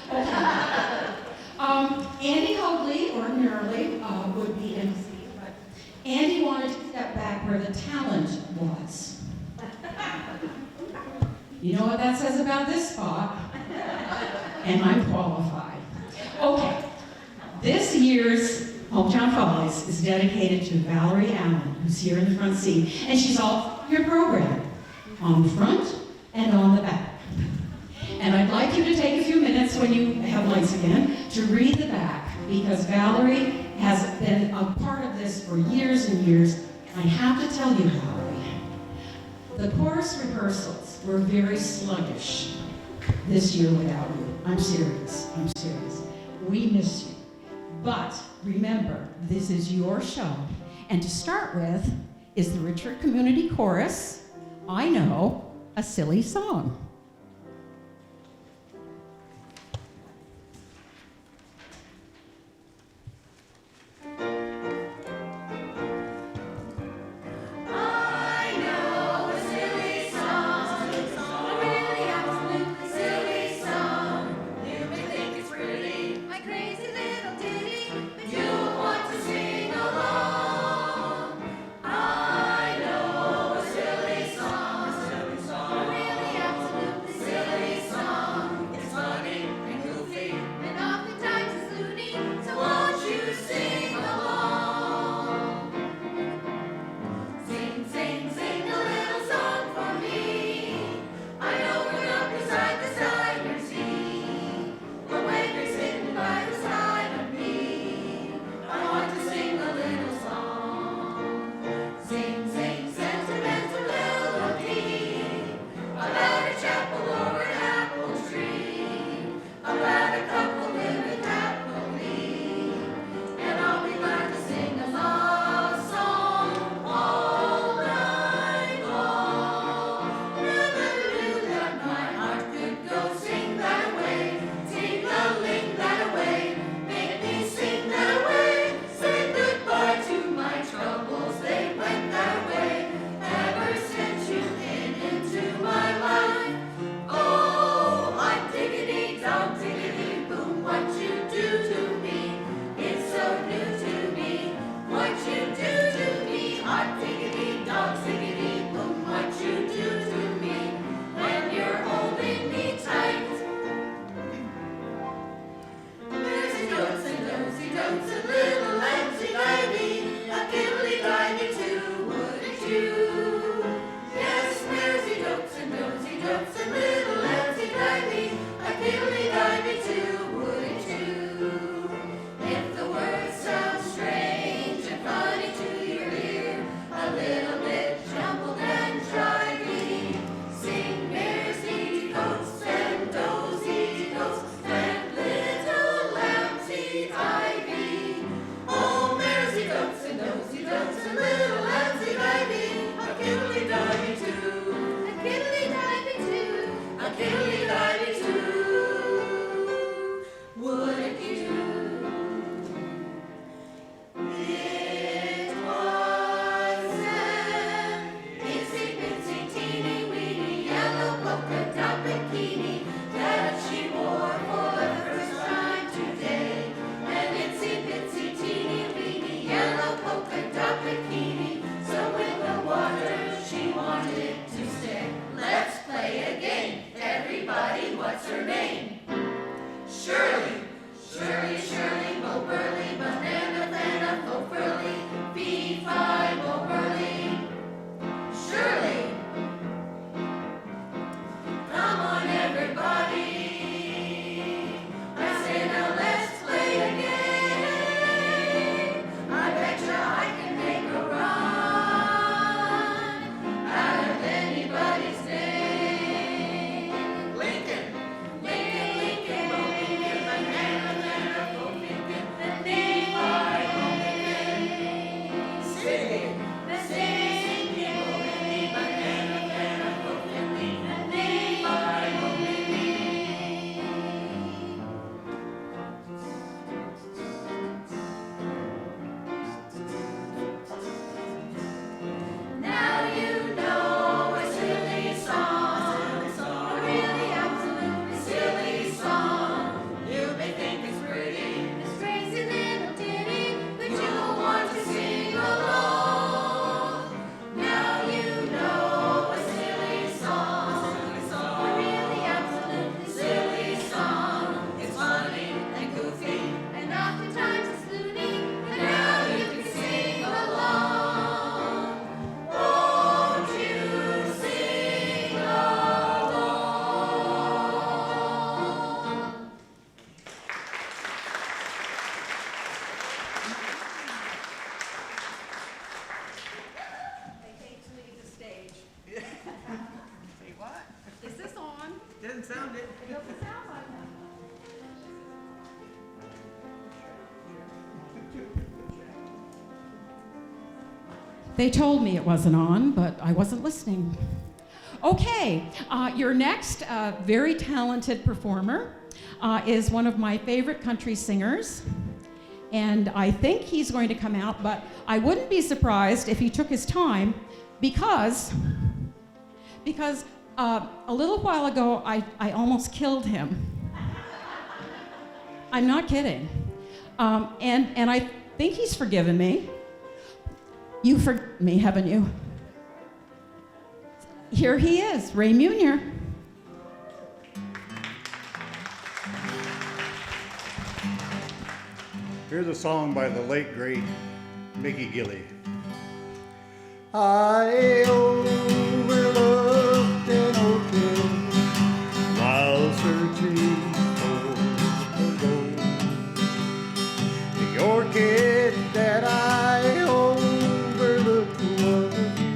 Okay. Andy Hoadley ordinarily would be MC, but Andy wanted to step back where the talent was. You know what that says about this spot? And I'm qualified. Okay, this year's Hometown Follies is dedicated to Valerie Allen, who's here in the front seat, and she's all your program, on the front and on the back. And I'd like you to take a few minutes when you have lights again to read the back, because Valerie has been a part of this for years and years. I have to tell you, Valerie, the chorus rehearsals were very sluggish this year without you. I'm serious. We miss you. But remember, this is your show. And to start with is the Richford Community Chorus, I Know a Silly Song. Absolutely They told me it wasn't on, but I wasn't listening. Okay, your next very talented performer is one of my favorite country singers. And I think he's going to come out, but I wouldn't be surprised if he took his time because a little while ago I almost killed him. I'm not kidding. And I think he's forgiven me. You've forgiven me, haven't you? Here he is, Ray Munier. Here's a song by the late, great Mickey Gilly. I overlooked an orchid while searching for gold. The orchid that I overlooked was you.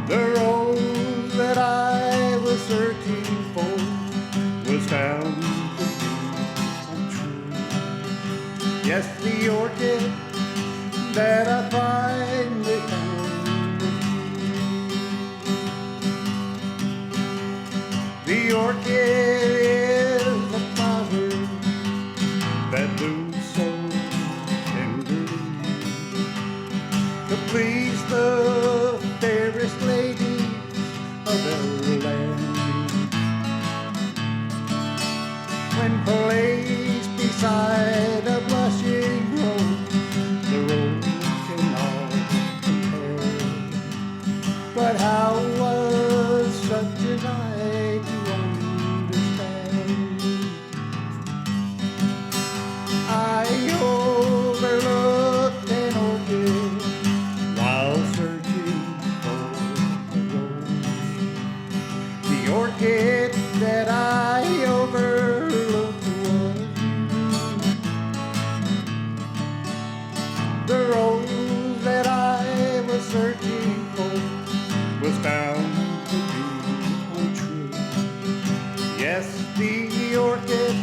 The rose that I was searching for was found. Yes, the orchid that I finally found was you. The orchid is a flower that blooms so tenderly to please the fairest ladies of our land. When placed beside a blushing rose, the rose cannot compare. But how was such a night to understand? I overlooked an orchid while searching for a rose. The orchid that I overlooked was the rose that I was searching for was found to be untrue. Yes, the orchid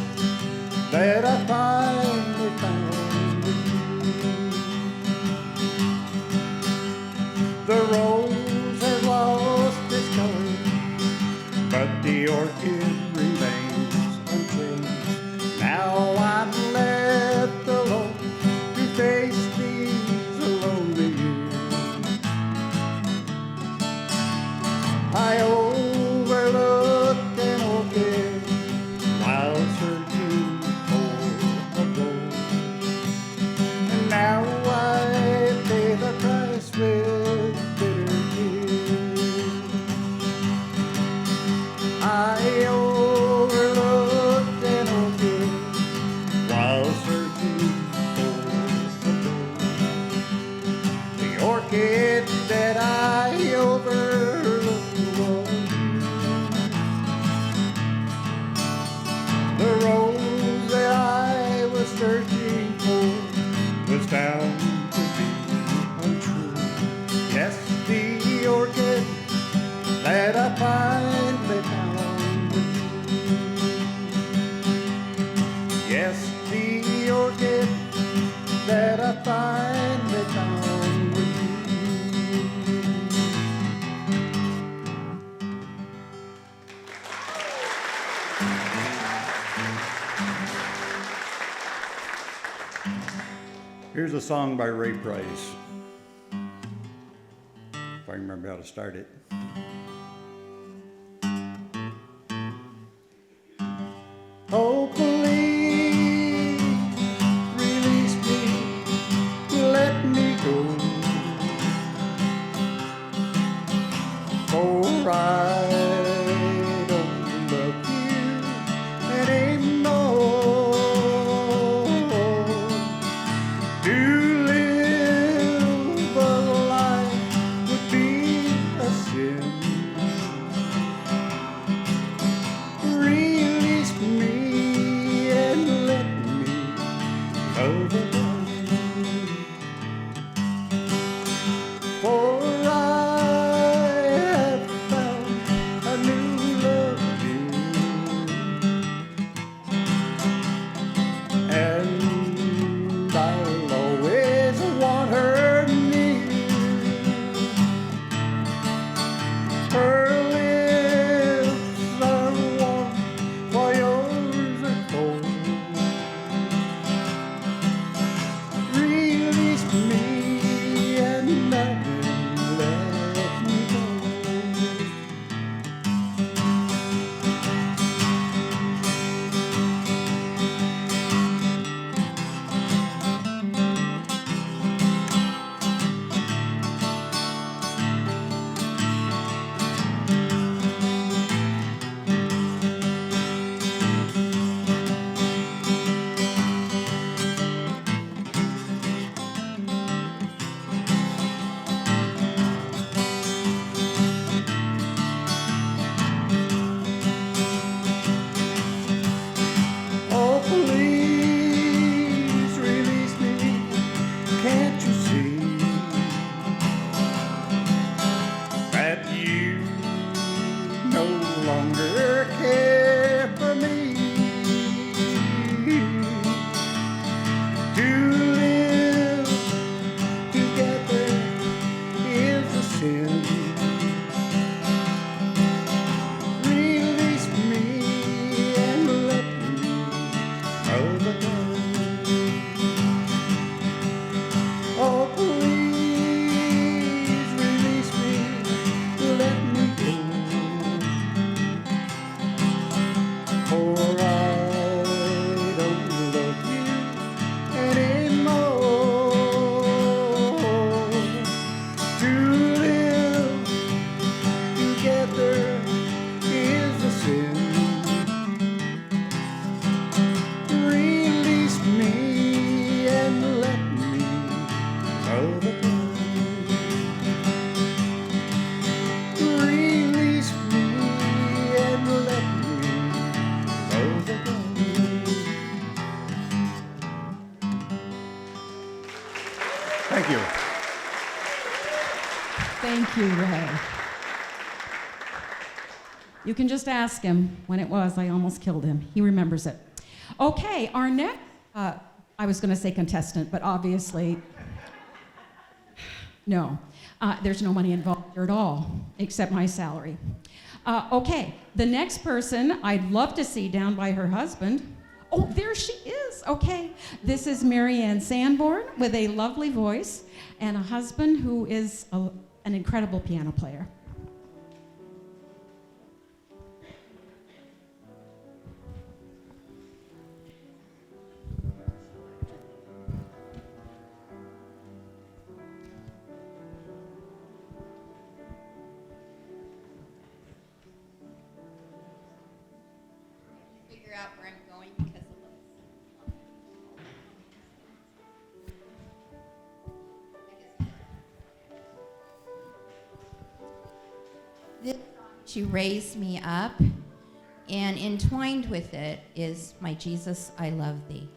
that I finally found was you. The rose has lost its color, but the orchid remains unchanged. Now I'm left alone to face these lonely years. I overlooked an orchid while searching for a rose, and now I pay the price with bitter tears. I overlooked an orchid while searching for a rose. The orchid that I overlooked was you. The rose that I was searching for was found to be untrue. Yes, the orchid that I finally found was you. Yes, the orchid that I finally found was you. Here's a song by Ray Price, if I remember how to start it. Oh, please release me, let me go, for I don't love you anymore. To live a life would be a sin. sin. Release me and let me love again. Release me and let me love again. Thank you. Thank you, Ray. You can just ask him when it was. I almost killed him. He remembers it. Okay, our next, I was going to say contestant, but obviously, no. There's no money involved here at all, except my salary. Okay, the next person I'd love to see down by her husband. Oh, there she is. Okay, this is Marianne Sanborn with a lovely voice and a husband who is an incredible piano player. Figure out where I'm going because of this. She raised me up, and entwined with it is my Jesus, I love thee.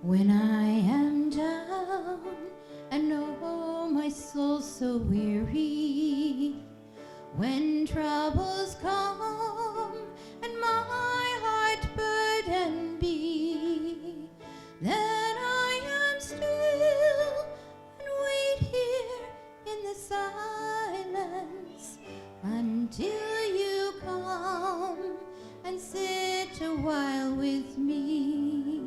When I am down and oh, my soul's so weary, when troubles come and my heart burden be, then I am still and wait here in the silence until you come and sit a while with me.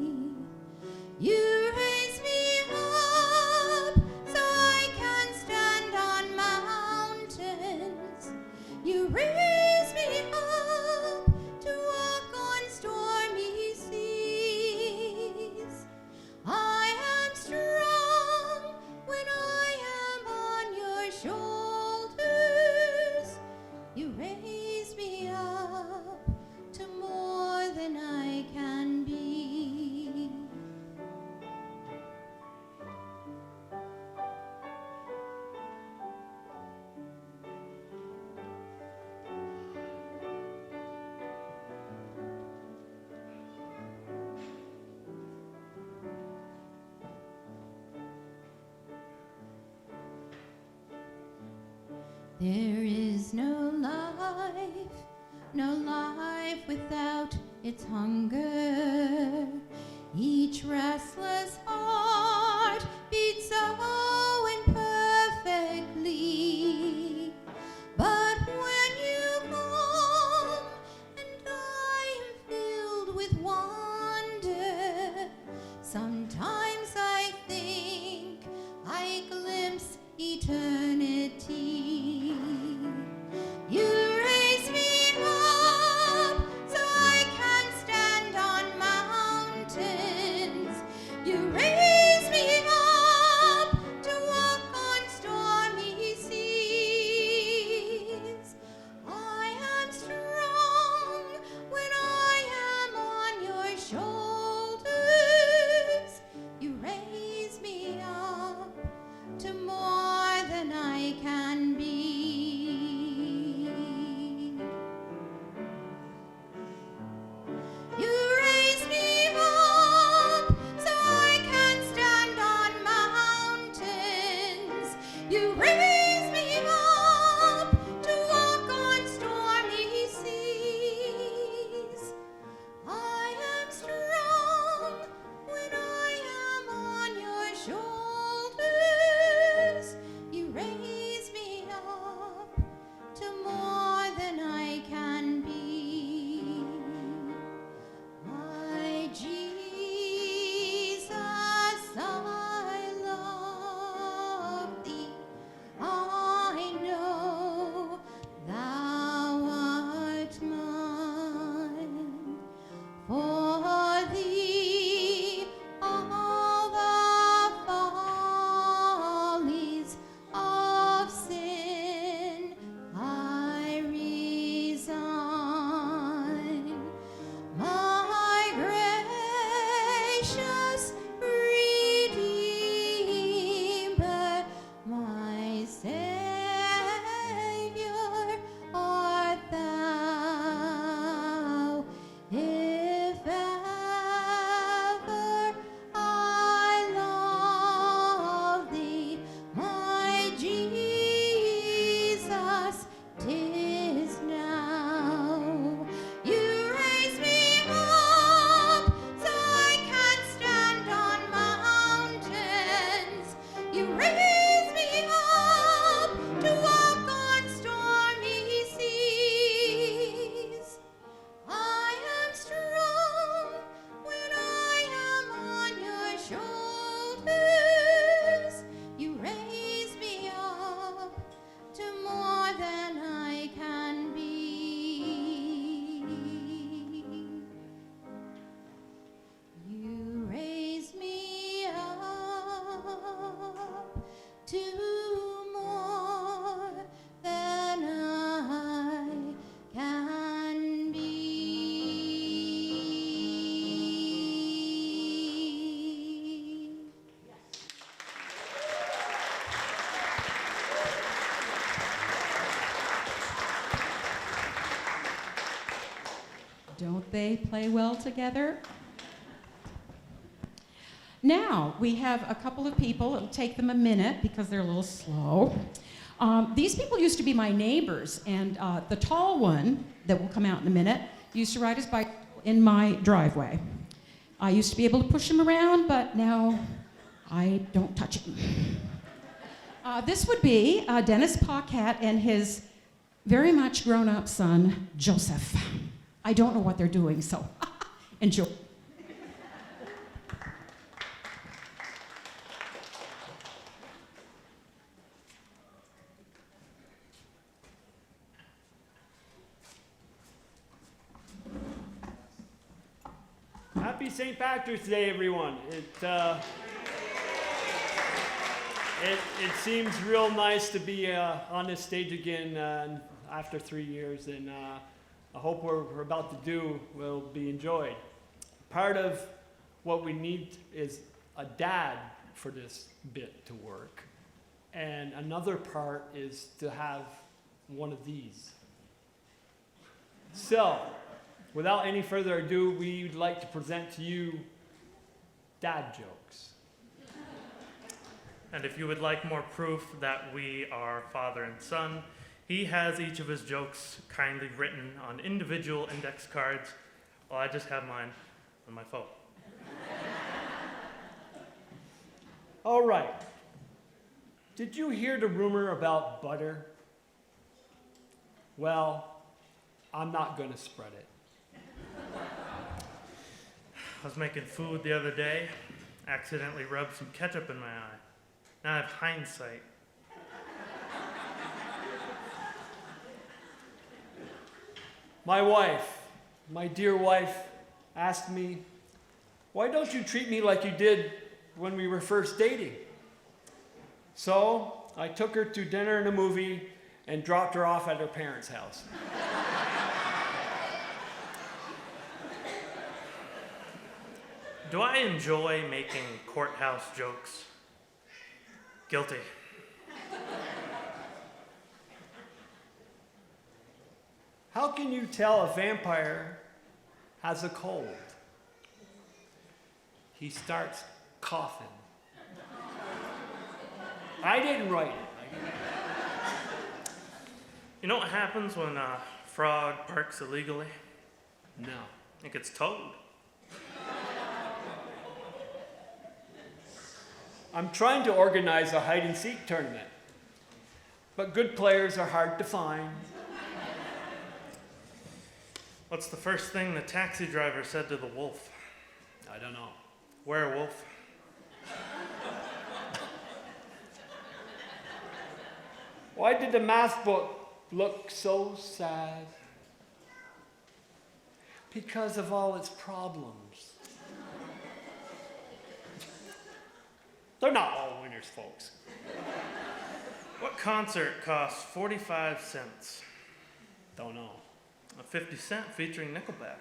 You raise me up so I can stand on mountains. You raise me up to walk on stormy seas. I am strong when I am on your shoulders. You raise me up to more than I can be. There is no life without its hunger. Each restless heart beats so imperfectly. But when you come and I am filled with wonder, sometimes I think I glimpse eternity. You raise me up so I can stand on mountains. You raise me up to walk on stormy seas. I am strong when I am on your shoulders. You raise me up to more than I can be. You raise me up so I can stand on mountains. You raise me up to walk on stormy seas. I am strong when I am on your shoulders. Don't they play well together? Now, we have a couple of people. It'll take them a minute because they're a little slow. These people used to be my neighbors, and the tall one that will come out in a minute used to ride his bike in my driveway. I used to be able to push him around, but now I don't touch him. This would be Dennis Paquette and his very much grown-up son, Joseph. I don't know what they're doing, so enjoy. Happy St. Patrick's Day, everyone. It seems real nice to be on this stage again after 3 years, and I hope what we're about to do will be enjoyed. Part of what we need is a dad for this bit to work, and another part is to have one of these. So, without any further ado, we'd like to present to you dad jokes. And if you would like more proof that we are father and son, he has each of his jokes kindly written on individual index cards, while I just have mine on my phone. All right. Did you hear the rumor about butter? Well, I'm not going to spread it. I was making food the other day, accidentally rubbed some ketchup in my eye. Now I have hindsight. My wife, my dear wife, asked me, "Why don't you treat me like you did when we were first dating?" So I took her to dinner and a movie and dropped her off at her parents' house. Do I enjoy making courthouse jokes? Guilty. How can you tell a vampire has a cold? He starts coughing. I didn't write it. You know what happens when a frog barks illegally? No. It gets towed. I'm trying to organize a hide-and-seek tournament, but good players are hard to find. What's the first thing the taxi driver said to the wolf? I don't know. Werewolf. Why did the math book look so sad? Because of all its problems. They're not all winners, folks. What concert costs 45 cents? Don't know. A 50 Cent featuring Nickelback.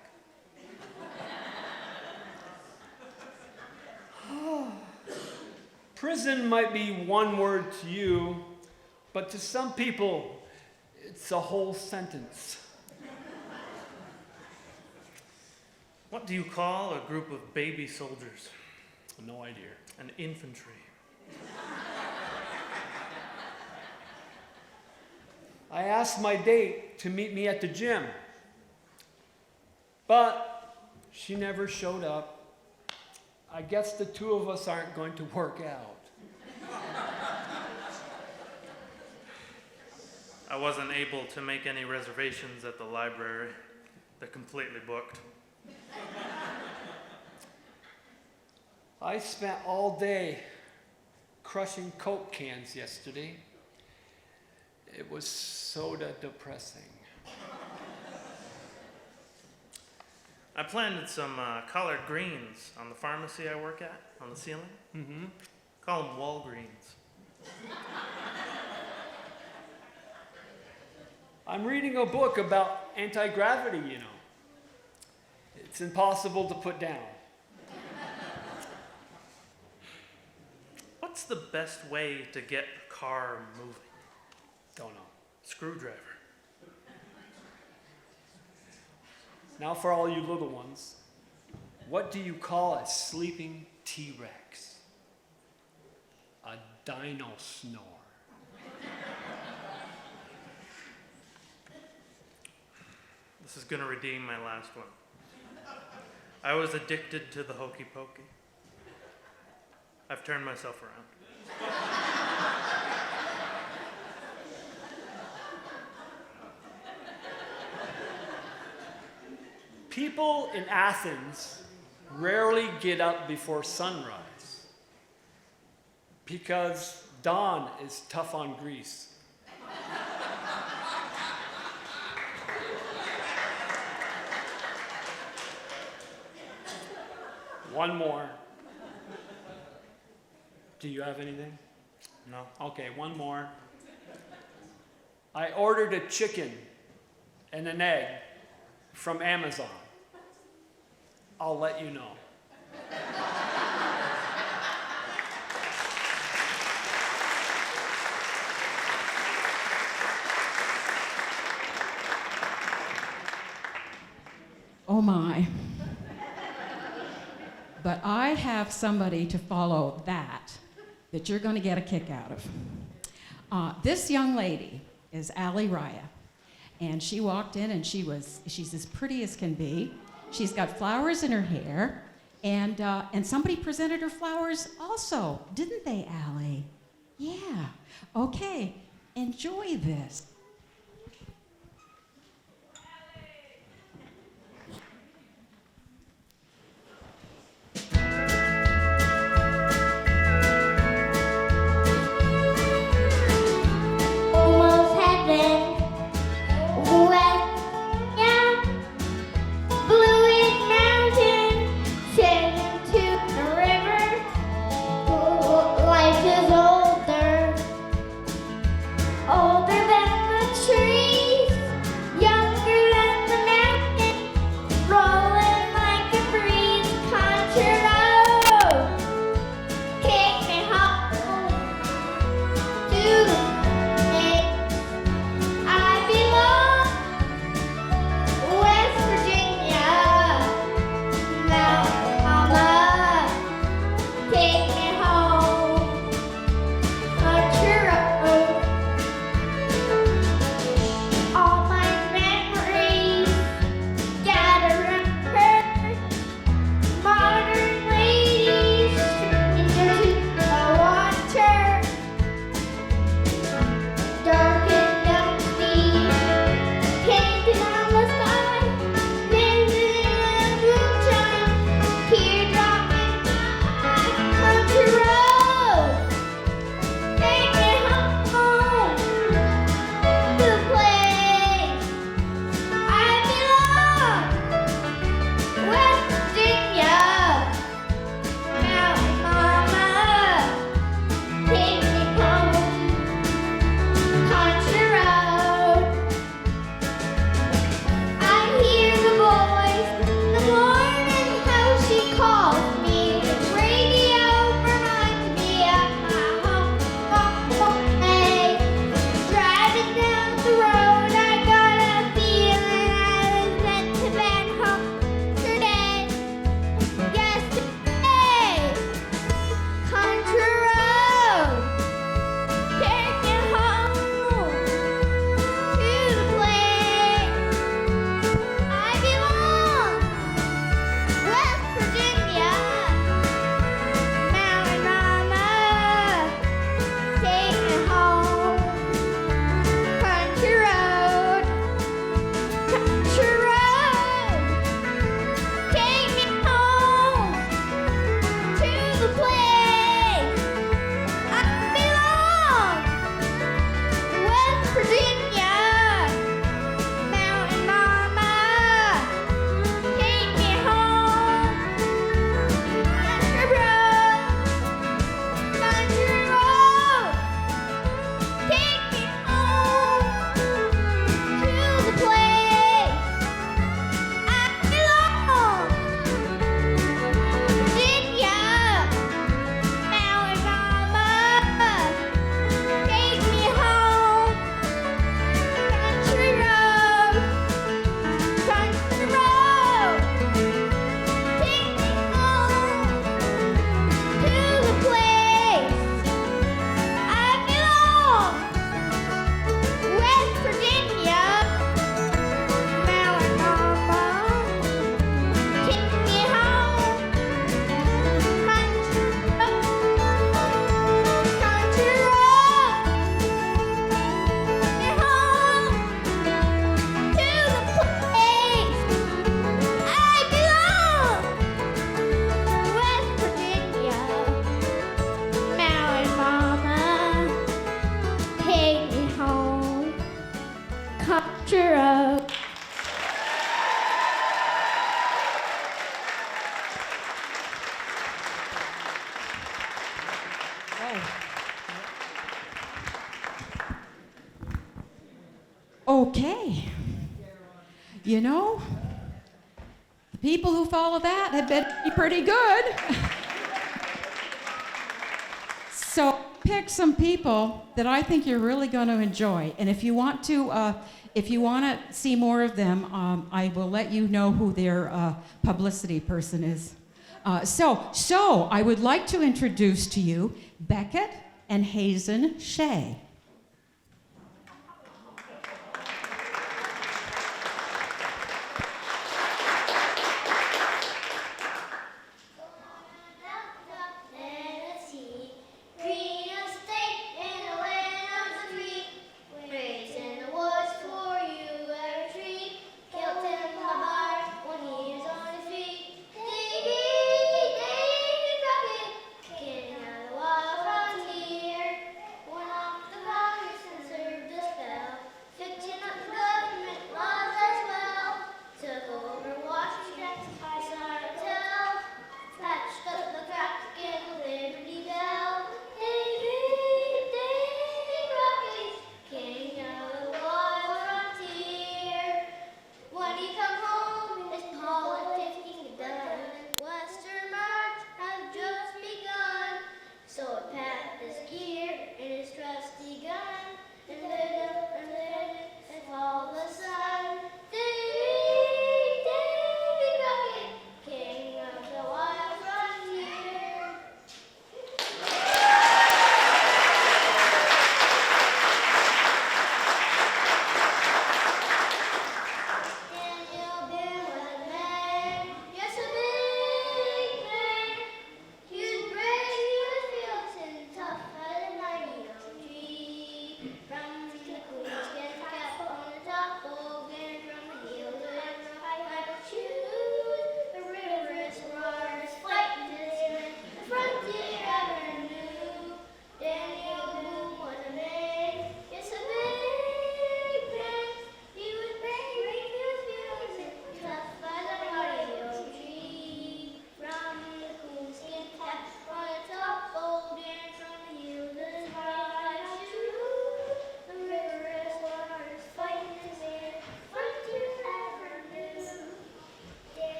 Prison might be one word to you, but to some people, it's a whole sentence. What do you call a group of baby soldiers? No idea. An infantry. I asked my date to meet me at the gym, but she never showed up. I guess the two of us aren't going to work out. I wasn't able to make any reservations at the library. They're completely booked. I spent all day crushing Coke cans yesterday. It was soda depressing. I planted some collard greens on the pharmacy I work at, on the ceiling. Mm-hmm. Call them Walgreens. I'm reading a book about anti-gravity, you know. It's impossible to put down. What's the best way to get a car moving? Don't know. Screwdriver. Now for all you little ones, what do you call a sleeping T-Rex? A dino snore. This is going to redeem my last one. I was addicted to the hokey pokey. I've turned myself around. People in Athens rarely get up before sunrise because dawn is tough on Greece. One more. Do you have anything? No. Okay, one more. I ordered a chicken and an egg from Amazon. I'll let you know. Oh my. But I have somebody to follow that you're going to get a kick out of. This young lady is Allie Raya. And she walked in and she's as pretty as can be. She's got flowers in her hair. And somebody presented her flowers also, didn't they, Allie? Yeah. Okay, enjoy this. Almost heaven, wet, yeah, Blue Mountain, sailing to the river. Life is older, older than the trees, younger than the mountain, rolling like a breeze. Country road, take me home to the I belong, West Virginia. Now, mama, take me home. Country road, picture of. Okay. You know, the people who follow that had better be pretty good. So pick some people that I think you're really going to enjoy. And if you want to see more of them, I will let you know who their publicity person is. So I would like to introduce to you Beckett and Hazen Shea.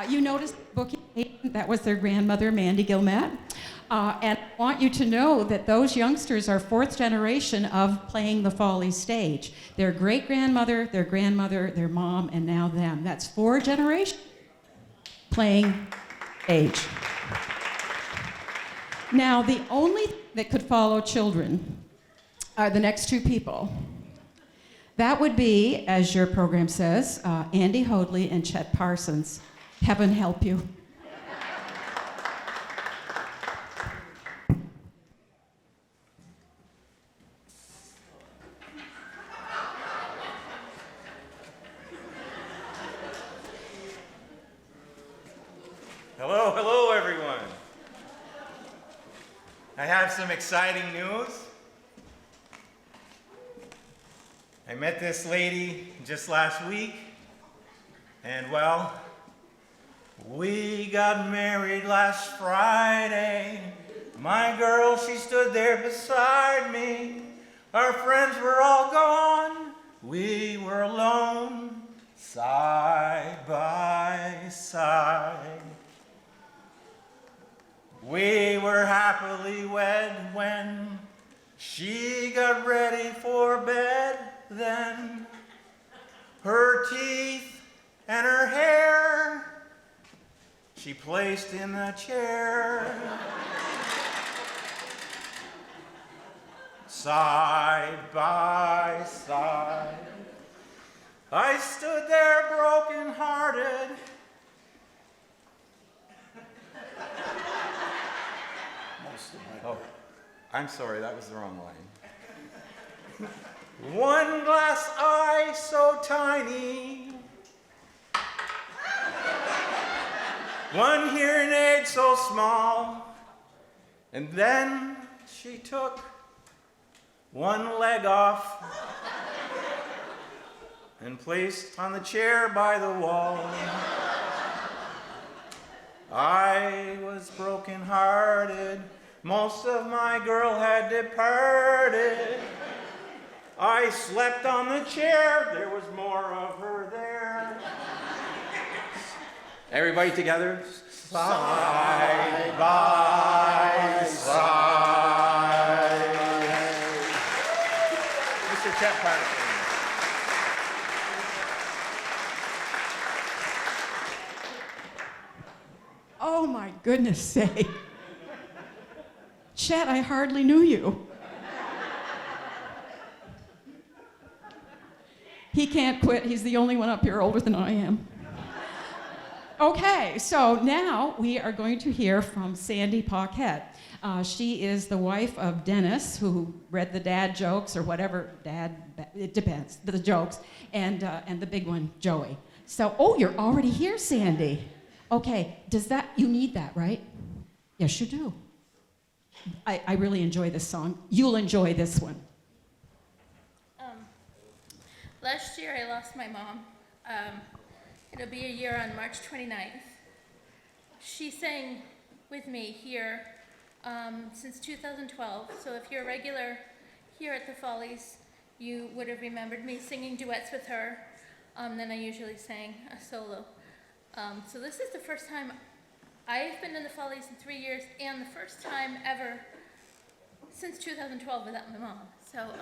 You noticed booking, that was their grandmother, Mandy Gilmet. And I want you to know that those youngsters are fourth generation of playing the Follies stage. Their great-grandmother, their grandmother, their mom, and now them. That's 4 generations playing stage. Now, the only thing that could follow children are the next 2 people. That would be, as your program says, Andy Hoadley and Chet Parsons. Heaven help you. Hello, everyone. I have some exciting news. I met this lady just last week, and well, we got married last Friday. My girl, she stood there beside me. Our friends were all gone. We were alone, side by side. We were happily wed when she got ready for bed. Then her teeth and her hair she placed in a chair. Side by side, I stood there broken-hearted. I'm sorry, that was the wrong line. One glass eye so tiny, one hearing aid so small, and then she took one leg off and placed on the chair by the wall. I was broken-hearted, most of my girl had departed. I slept on the chair, there was more of her there. Everybody together? Side by side. Mr. Chet Patterson. Oh my goodness sake. Chet, I hardly knew you. He can't quit. He's the only one up here older than I am. Okay, so now we are going to hear from Sandy Paquette. She is the wife of Dennis, who read the dad jokes or whatever, it depends, the jokes, and the big one, Joey. So, oh, you're already here, Sandy. Okay, you need that, right? Yes, you do. I really enjoy this song. You'll enjoy this one. Last year I lost my mom. It'll be a year on March 29th. She sang with me here since 2012, so if you're a regular here at the Follies, you would have remembered me singing duets with her. Then I usually sang a solo. So this is the first time I've been in the Follies in 3 years, and the first time ever since 2012 without my mom. So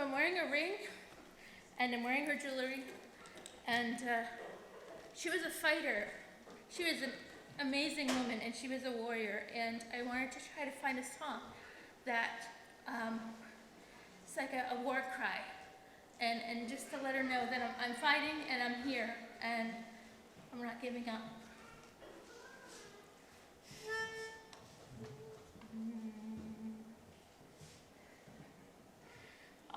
I'm wearing a ring, and I'm wearing her jewelry, and she was a fighter. She was an amazing woman, and she was a warrior, and I wanted to try to find a song that it's like a war cry, and just to let her know that I'm fighting, and I'm here, and I'm not giving up.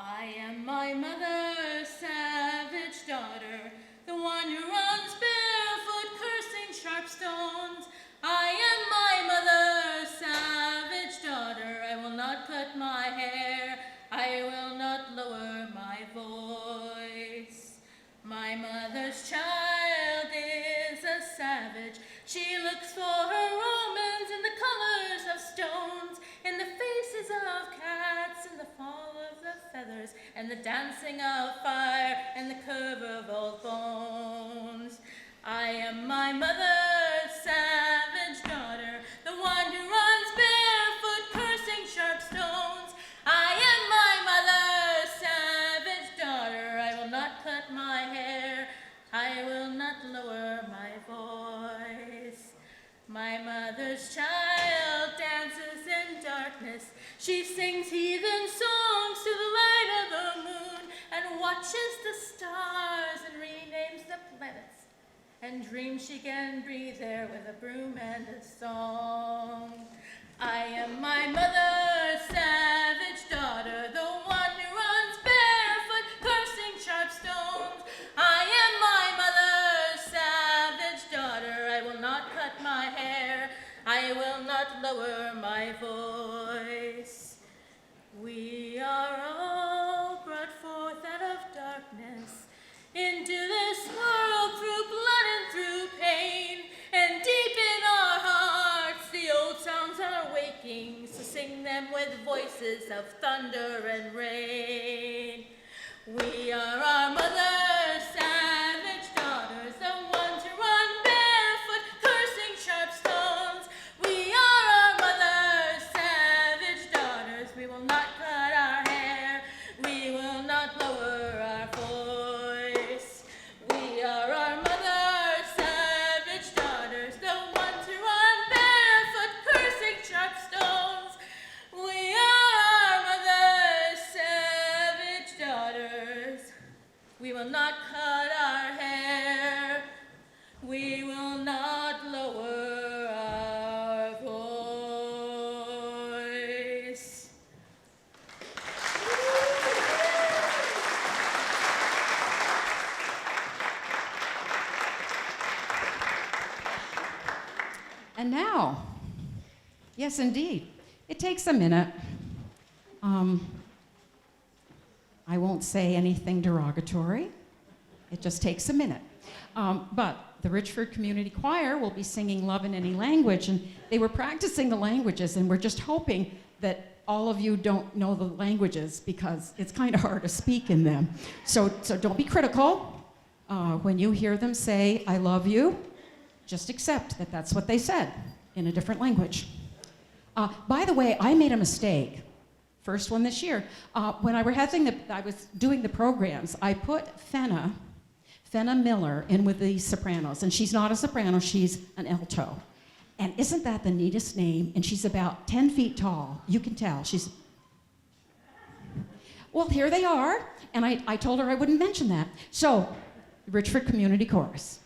I am my mother's savage daughter, the one who runs barefoot, cursing sharp stones. I am my mother's savage daughter. I will not cut my hair. I will not lower my voice. My mother's child is a savage. She looks for her omens in the colors of stones, in the faces of cats, in the fall of the feathers, and the dancing of fire, and the curve of old bones. I am my mother's savage daughter, the one who runs barefoot, cursing sharp stones. I am my mother's savage daughter. I will not cut my hair. I will not lower my voice. My mother's child dances in darkness. She sings heathen songs to the light of the moon, and watches the stars and renames the planets, and dreams she can breathe there with a broom and a song. I am my mother's savage daughter, the one who runs barefoot, cursing sharp stones. I am my mother's savage daughter. I will not cut my hair. I will not lower my voice. We are all brought forth out of darkness into this world through blood and through pain, and deep in our hearts the old songs are waking, so sing them with voices of thunder and rain. We are our mother's savage daughters, the ones who run barefoot, cursing sharp stones. We are our mother's savage daughters. We will not cut our hair. We will not lower our voice. We are our mother's savage daughters, the ones who run barefoot, cursing sharp stones. We are our mother's savage daughters. And now, yes, indeed, it takes a minute. I won't say anything derogatory. It just takes a minute. But the Richford Community Choir will be singing Love in Any Language, and they were practicing the languages, and we're just hoping that all of you don't know the languages because it's kind of hard to speak in them. So don't be critical. When you hear them say, I love you, just accept that that's what they said in a different language. By the way, I made a mistake. First one this year. When I was doing the programs, I put Fenna Miller in with the sopranos, and she's not a soprano, she's an alto. And isn't that the neatest name? And she's about 10 feet tall. You can tell. Well, here they are, and I told her I wouldn't mention that. So, Richford Community Chorus.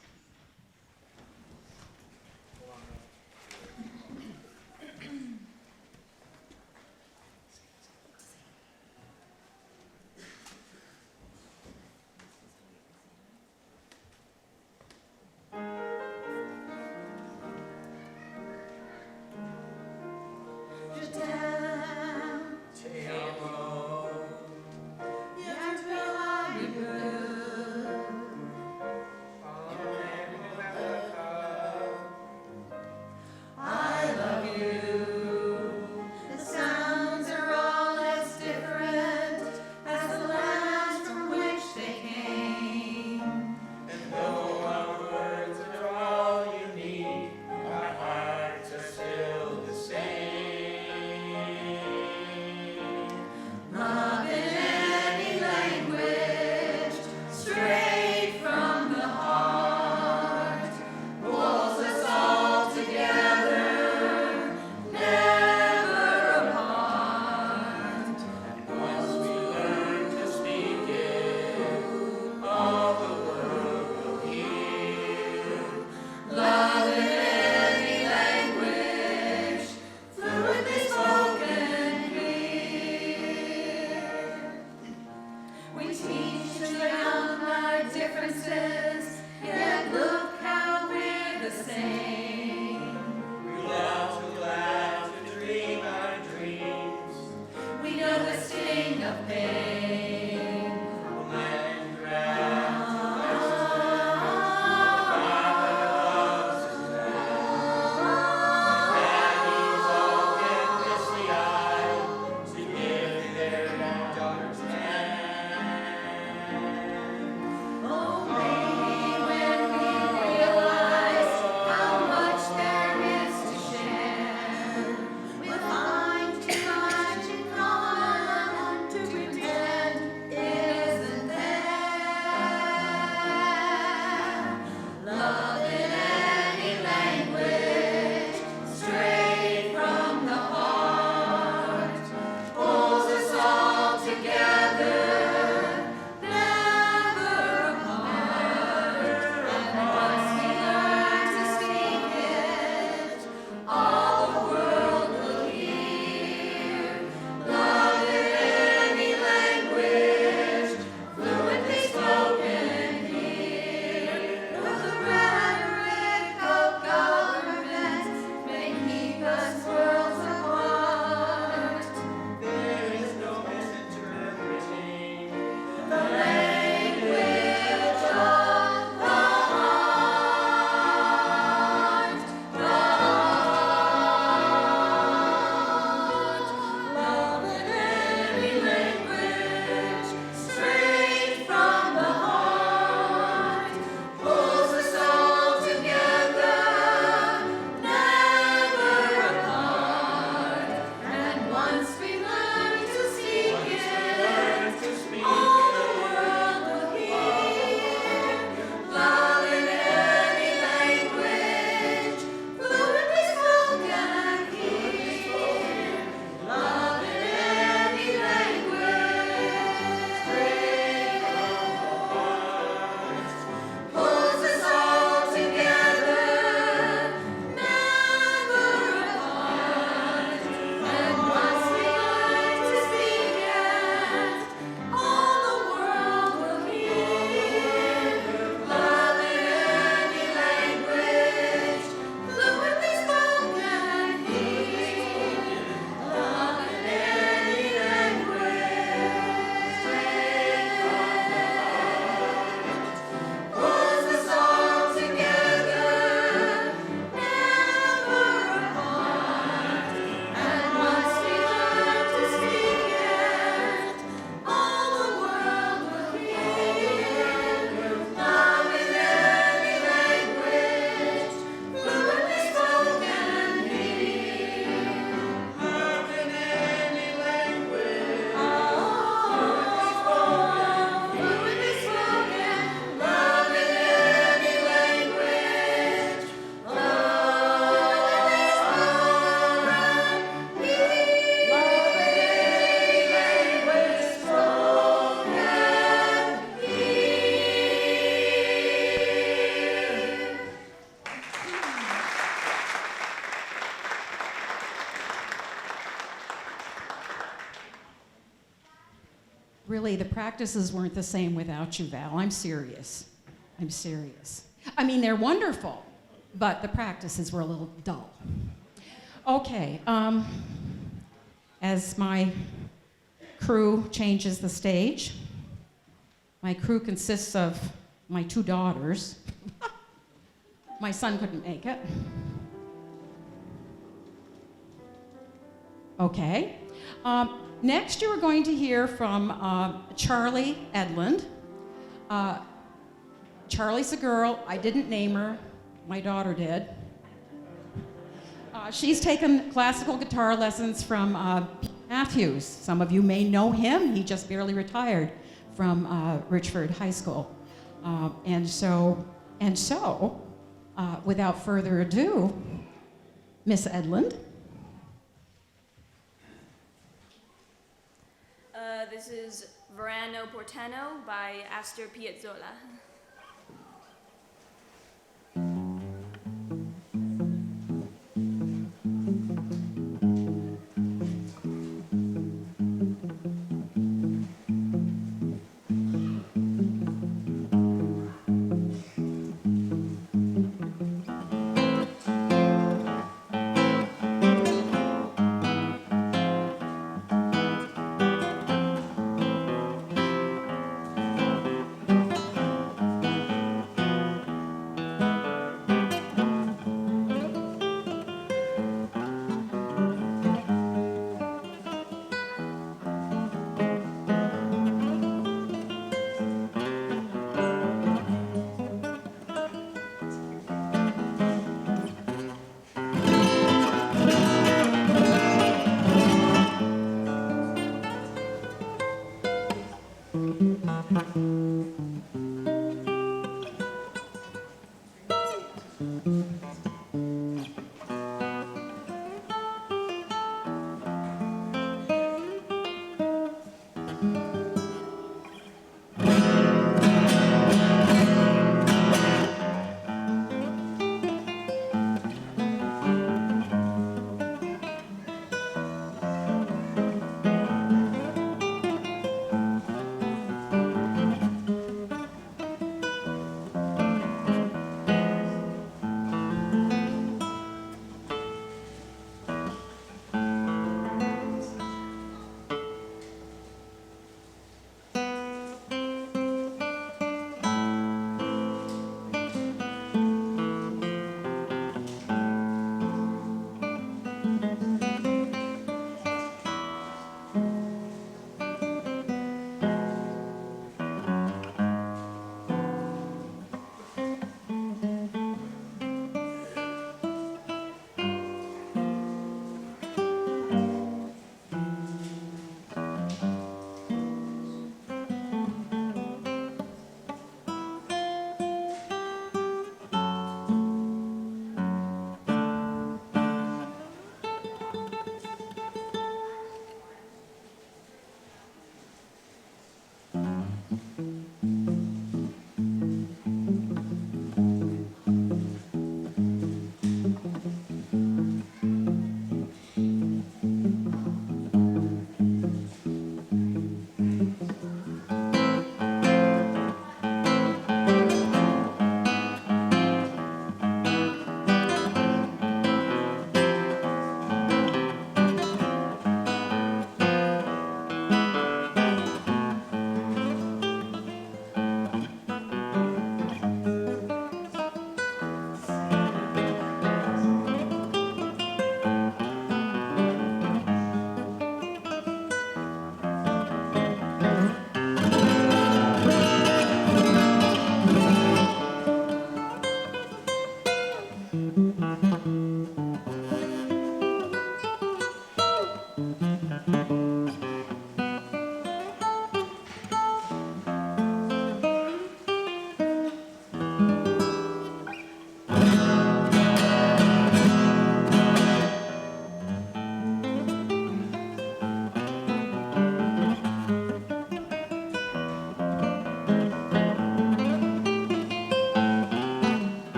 Really, the practices weren't the same without you, Val. I'm serious. I'm serious. I mean, they're wonderful, but the practices were a little dull. Okay, as my crew changes the stage, my crew consists of my 2 daughters. My son couldn't make it. Okay. Next, you are going to hear from Charlie Edlund. Charlie's a girl. I didn't name her. My daughter did. She's taken classical guitar lessons from Pete Matthews. Some of you may know him. He just barely retired from Richford High School. And so, without further ado, Miss Edlund. This is Verano Portano by Astor Piazzolla.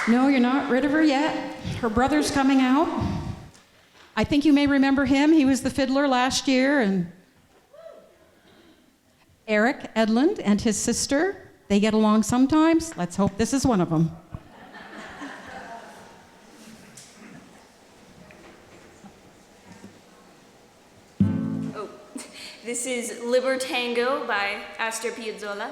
No, you're not rid of her yet. Her brother's coming out. I think you may remember him. He was the fiddler last year. And Eric Edlund and his sister, they get along sometimes. Let's hope this is one of them. Oh, this is Libertango by Astor Piazzolla.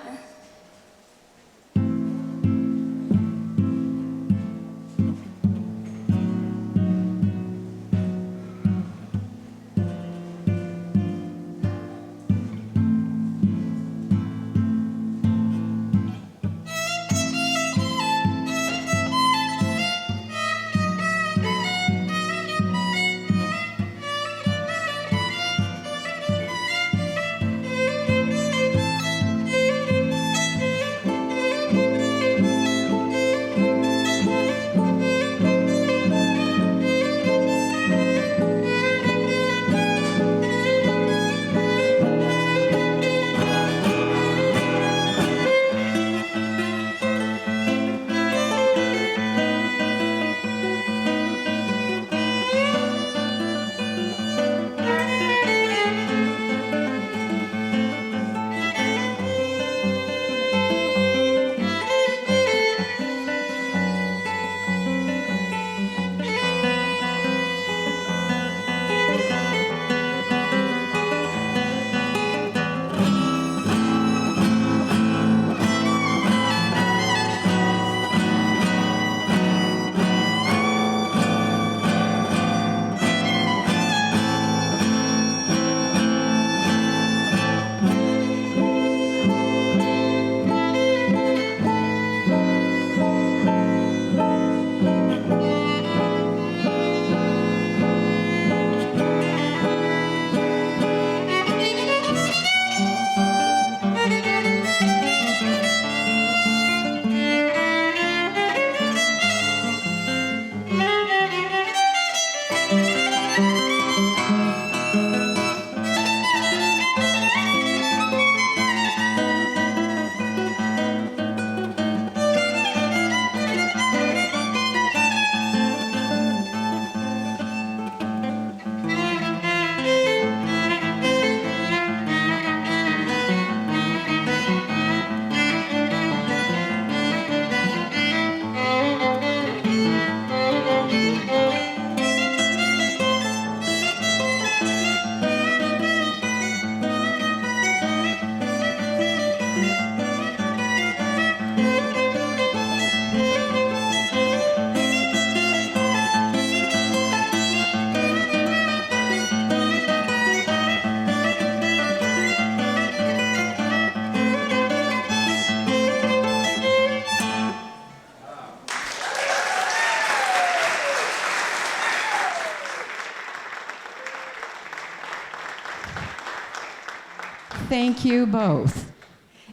Thank you both.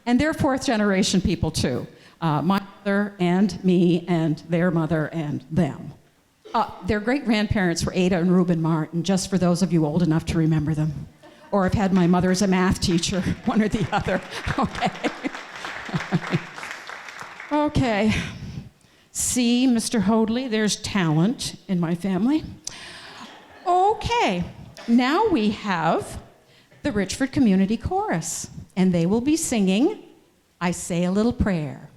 And they're fourth generation people too. My mother and me and their mother and them. Their great-grandparents were Ada and Reuben Martin, just for those of you old enough to remember them. Or have had my mother as a math teacher, one or the other. Okay. Okay. See, Mr. Hoadley, there's talent in my family. Okay. Now we have the Richford Community Chorus, and they will be singing I Say a Little Prayer.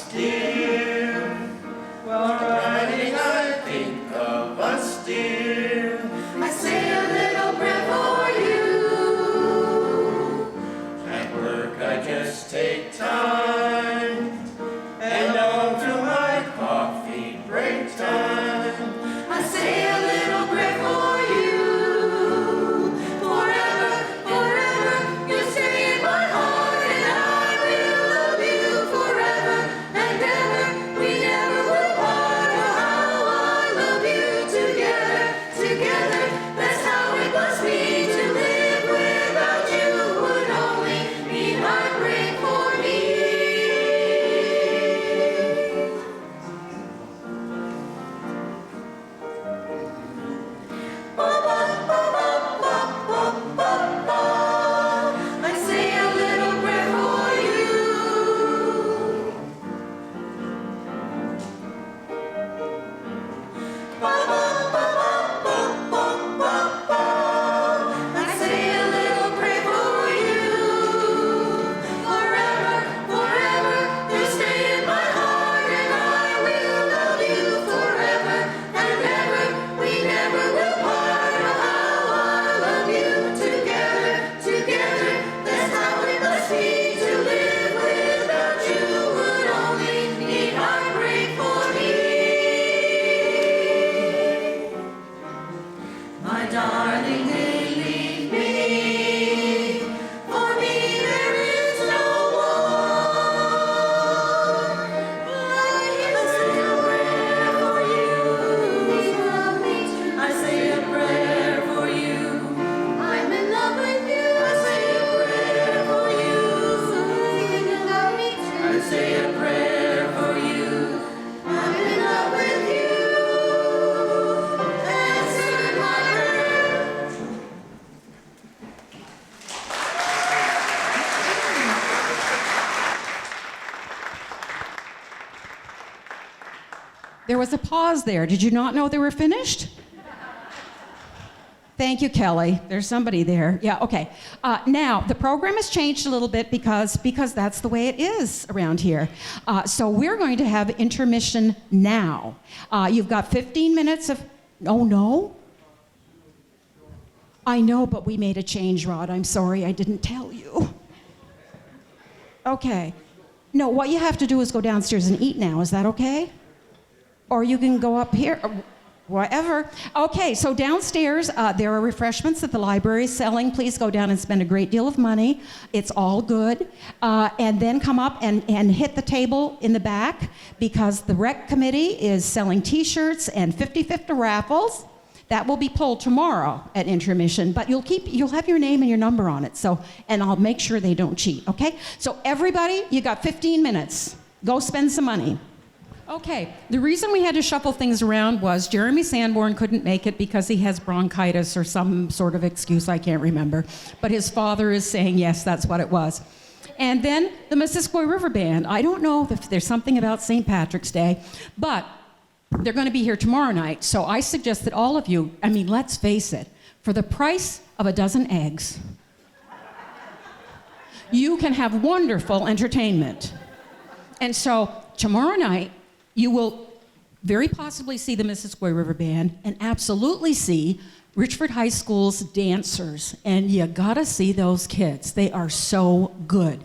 us, dear. While riding, I think of us, dear. I say a little prayer for you. At work, I just take time and down to my coffee break time. I say a little prayer for you. Forever, forever, you'll stay in my heart, and I will love you forever and ever. We never will part. Oh, how I love you together, together. That's how it must be to live without you. Would only mean heartbreak for me. I say a little prayer for you. I say a little prayer for you. Forever, forever, you'll stay in my heart, and I will love you forever and ever. We never will part. Oh, how I love you together, together. That's how it must be to live without you. Would only mean heartbreak for me. My darling, believe me. For me, there is no one. I say a prayer for you. I say a prayer for you. I'm in love with you. I say a prayer for you. You love me too. I say a prayer for you. I'm in love with you. Answer my prayer. There was a pause there. Did you not know they were finished? Thank you, Kelly. There's somebody there. Yeah, okay. Now, the program has changed a little bit because that's the way it is around here. So we're going to have intermission now. You've got 15 minutes of... Oh, no? I know, but we made a change, Rod. I'm sorry I didn't tell you. Okay. No, what you have to do is go downstairs and eat now. Is that okay? Or you can go up here, or whatever. Okay, so downstairs, there are refreshments that the library is selling. Please go down and spend a great deal of money. It's all good. And then come up and hit the table in the back because the rec committee is selling t-shirts and 50-50 raffles. That will be pulled tomorrow at intermission, but you'll have your name and your number on it. So, and I'll make sure they don't cheat, okay? So everybody, you got 15 minutes. Go spend some money. Okay, the reason we had to shuffle things around was Jeremy Sanborn couldn't make it because he has bronchitis or some sort of excuse, I can't remember. But his father is saying, yes, that's what it was. And then the Missisquoi River Band. I don't know if there's something about St. Patrick's Day, but they're going to be here tomorrow night. So I suggest that all of you, I mean, let's face it, for the price of a dozen eggs, you can have wonderful entertainment. And so tomorrow night, you will very possibly see the Missisquoi River Band and absolutely see Richford High School's dancers. And you gotta see those kids. They are so good.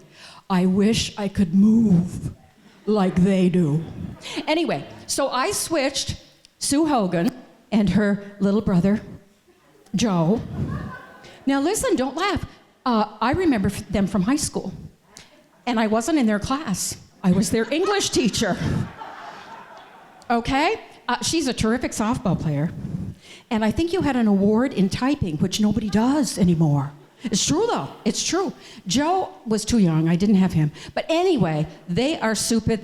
I wish I could move like they do. Anyway, so I switched Sue Hogan and her little brother, Joe. Now listen, don't laugh. I remember them from high school. And I wasn't in their class. I was their English teacher. Okay? She's a terrific softball player. And I think you had an award in typing, which nobody does anymore. It's true, though. It's true. Joe was too young. I didn't have him. But anyway, they are super.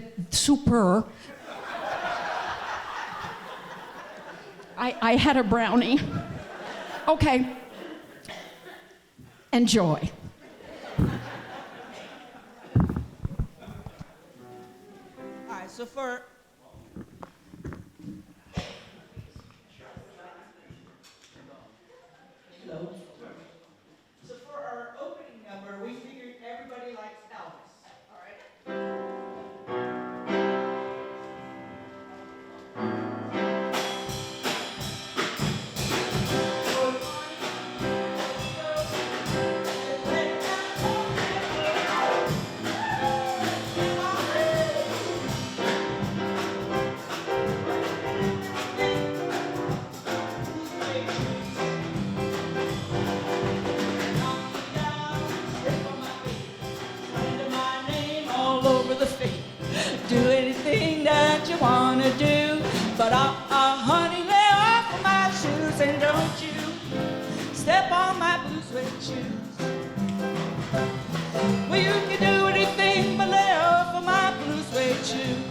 I had a brownie. Okay. Enjoy. All right, so for our opening number, we figured everybody likes Elvis. All right. But honey, lay off of my shoes and don't you step on my blue suede shoes. Well, you can do anything but lay off of my blue suede shoes.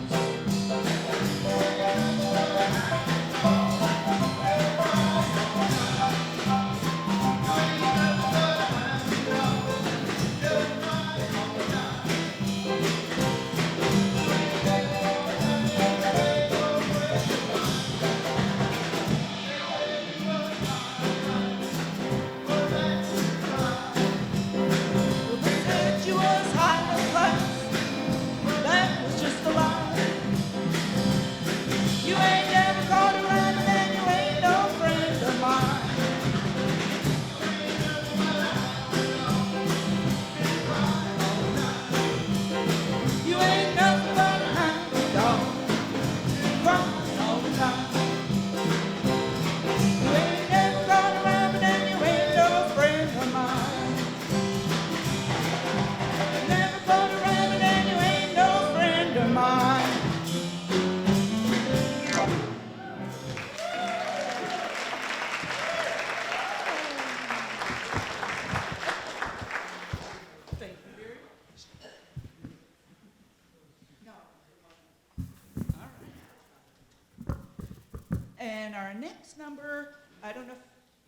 And our next number, I don't know if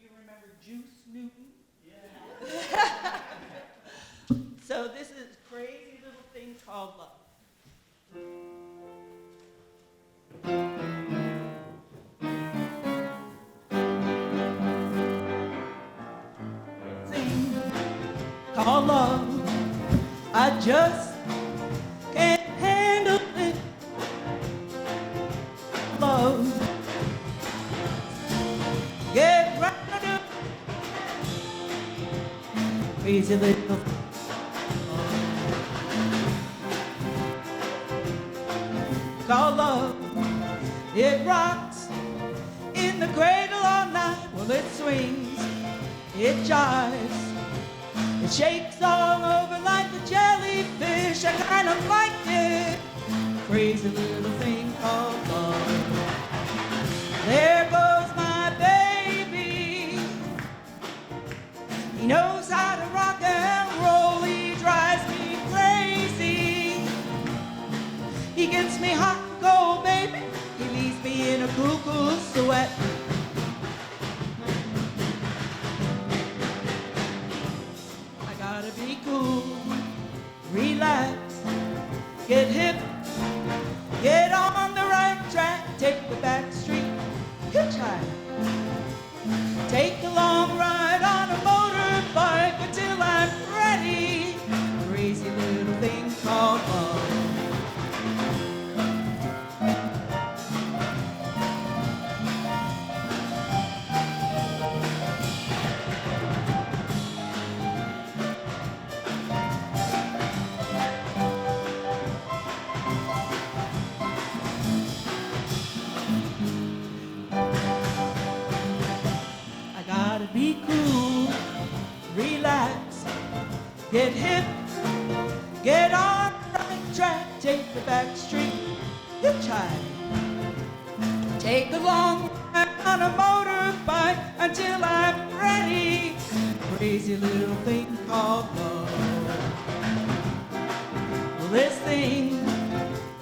you remember Juice Newton. Yeah. So this is Crazy Little Thing Called Love. Thing called love, I just can't handle it. Love. Get right up, crazy little called love. It rocks in the cradle all night. Well, it swings, it jives, it shakes all over like a jellyfish. I kind of like it. Crazy little thing called love. There goes my baby. He knows how to rock and roll. He drives me crazy. He gets me hot and cold, baby. He leaves me in a cuckoo sweat. I gotta be cool, relax, get hip, get on the right track, take the back street, hitchhike. Take a long ride on a motorbike until I'm ready. Crazy little thing called love. Be cool, relax, get hip, get on the right track, take the back street, hitchhike. Take a long ride on a motorbike until I'm ready. Crazy little thing called love. Well, this thing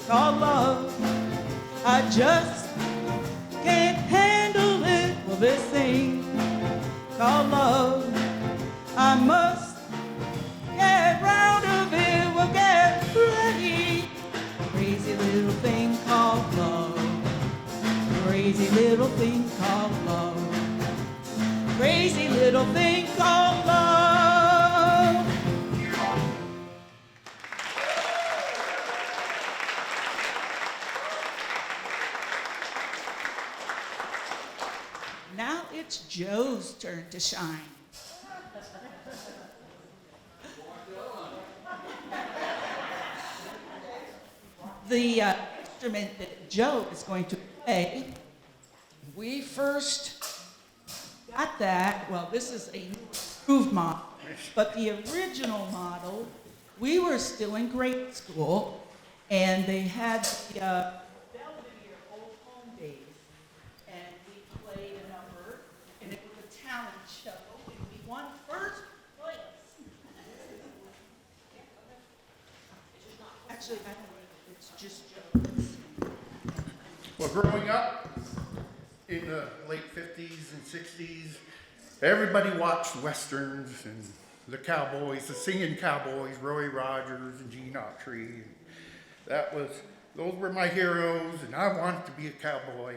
called love, I just can't handle it. Well, this thing called love, I must get round of it. We'll get ready. Crazy little thing called love. Crazy little thing called love. Crazy little thing called love. Now it's Joe's turn to shine. The instrument that Joe is going to play, we first got that, well, this is a improved model, but the original model, we were still in grade school, and they had the Belvedere Old Home Days. actually, it's just jokes. Well, growing up in the late 50s and 60s, everybody watched Westerns and the cowboys, the singing cowboys, Roy Rogers and Gene Autry. Those were my heroes, and I wanted to be a cowboy,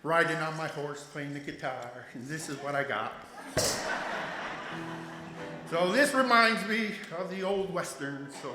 riding on my horse, playing the guitar, and this is what I got. So this reminds me of the old Westerns, so.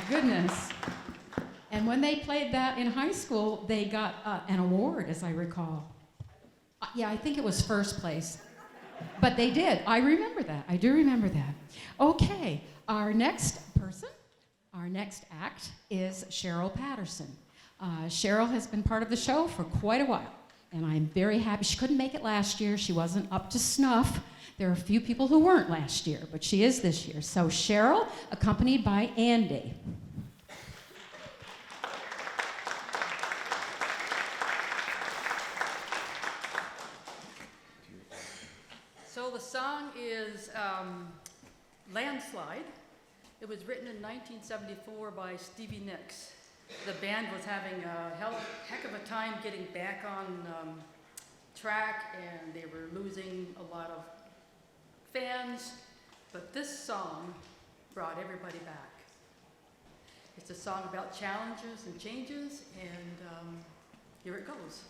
Goodness. And when they played that in high school, they got an award, as I recall. Yeah, I think it was first place. But they did. I remember that. I do remember that. Okay, our next person, our next act is Cheryl Patterson. Cheryl has been part of the show for quite a while, and I'm very happy. She couldn't make it last year. She wasn't up to snuff. There are a few people who weren't last year, but she is this year. So Cheryl, accompanied by Andy. So the song is Landslide. It was written in 1974 by Stevie Nicks. The band was having a heck of a time getting back on track, and they were losing a lot of fans, but this song brought everybody back. It's a song about challenges and changes, and here it goes.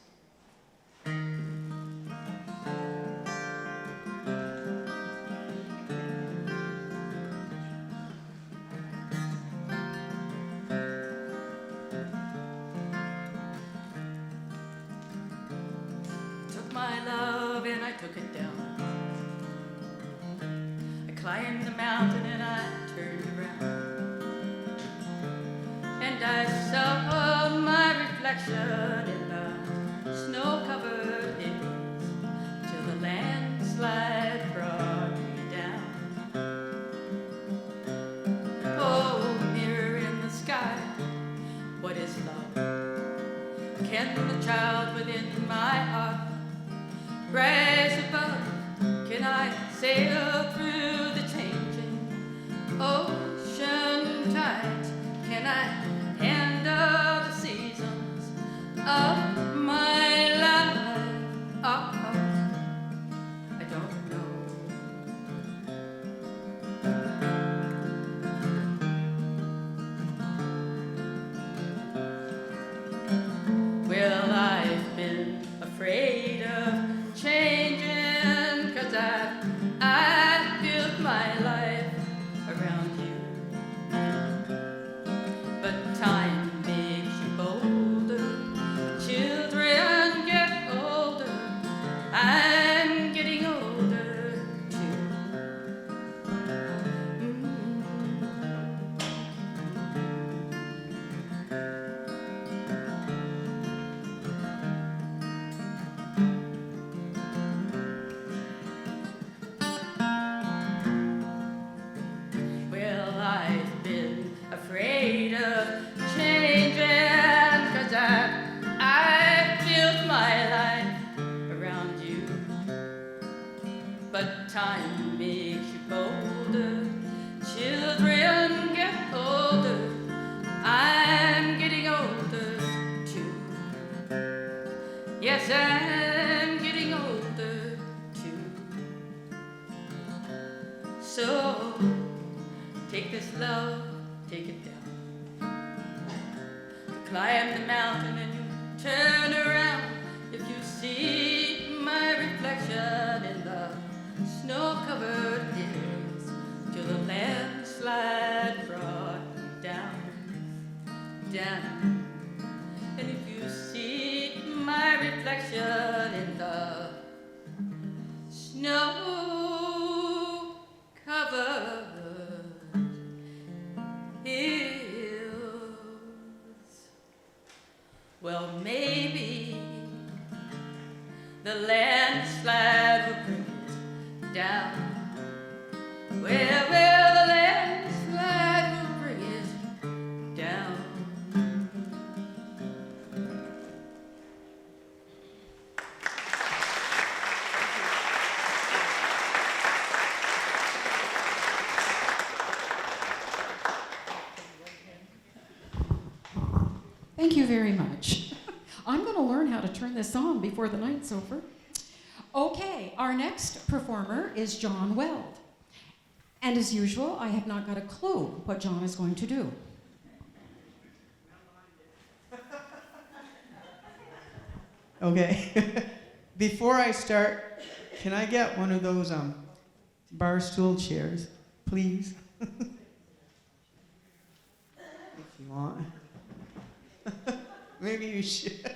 Took my love and I took it down. I climbed the mountain and I turned around, and I saw my reflection in the snow-covered hills till the landslide brought me down. Oh, mirror in the sky, what is love? Can the child within my heart rise above? Can I sail through the changing ocean tides? Can I handle the seasons of my life? Oh, I don't know. Well, I've been afraid of changing, 'cause I built my life around you. But time makes you bolder, children get older, I'm getting older too. Well, I've been afraid of changing, 'cause I built my life around you. But time makes you bolder, children get older, I'm getting older too. Yes, I'm getting older too. So take this love, take it down. Climb the mountain and you turn around. If you see my reflection in the snow-covered hills till the landslide brought me down, down. And if you see my reflection in the snow-covered hills, well, maybe the landslide will bring it down. Well, the landslide will bring it down. Thank you very much. I'm going to learn how to turn this on before the night's over. Okay, our next performer is John Weld. And as usual, I have not got a clue what John is going to do. Okay. Before I start, can I get one of those bar stool chairs, please? If you want. Maybe you should.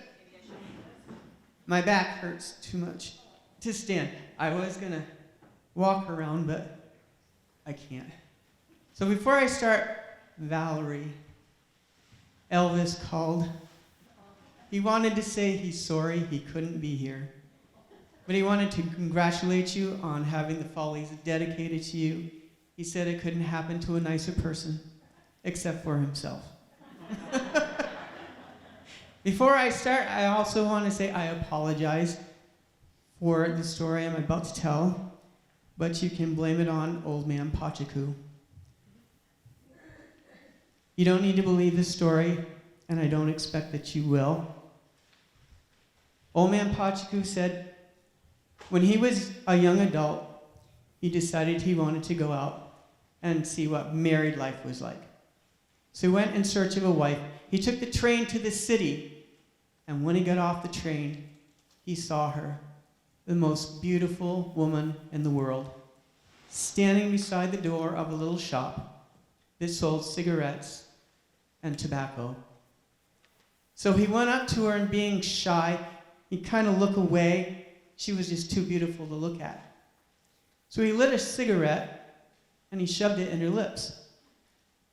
My back hurts too much to stand. I was gonna walk around, but I can't. So before I start, Valerie, Elvis called. He wanted to say he's sorry he couldn't be here, but he wanted to congratulate you on having the Follies dedicated to you. He said it couldn't happen to a nicer person, except for himself. Before I start, I also want to say I apologize for the story I'm about to tell, but you can blame it on Old Man Pachaku. You don't need to believe the story, and I don't expect that you will. Old Man Pachaku said when he was a young adult, he decided he wanted to go out and see what married life was like. So he went in search of a wife. He took the train to the city, and when he got off the train, he saw her, the most beautiful woman in the world, standing beside the door of a little shop that sold cigarettes and tobacco. So he went up to her, and being shy, he kind of looked away, she was just too beautiful to look at. So he lit a cigarette and he shoved it in her lips.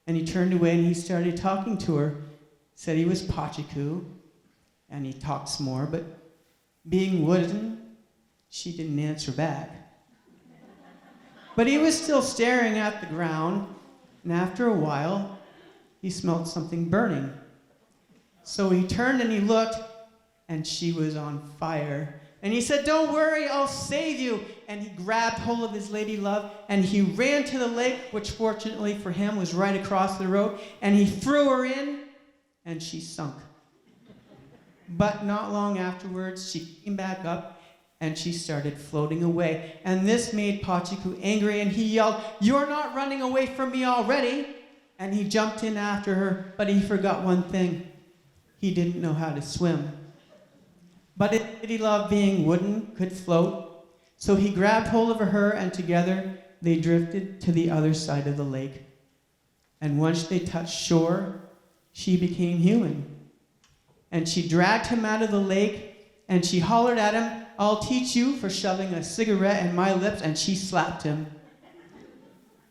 And he turned away and he started talking to her. Said he was Pachiku, and he talked some more, but being wooden, she didn't answer back. But he was still staring at the ground, and after a while, he smelled something burning. So he turned and he looked, and she was on fire. And he said, "Don't worry, I'll save you." And he grabbed hold of his lady love, and he ran to the lake, which fortunately for him was right across the road, and he threw her in, and she sunk. But not long afterwards, she came back up, and she started floating away. And this made Pachiku angry, and he yelled, "You're not running away from me already!" And he jumped in after her, but he forgot one thing. He didn't know how to swim. But his lady love, being wooden, could float. So he grabbed hold of her, and together they drifted to the other side of the lake. And once they touched shore, she became human. And she dragged him out of the lake, and she hollered at him, "I'll teach you for shoving a cigarette in my lips," and she slapped him.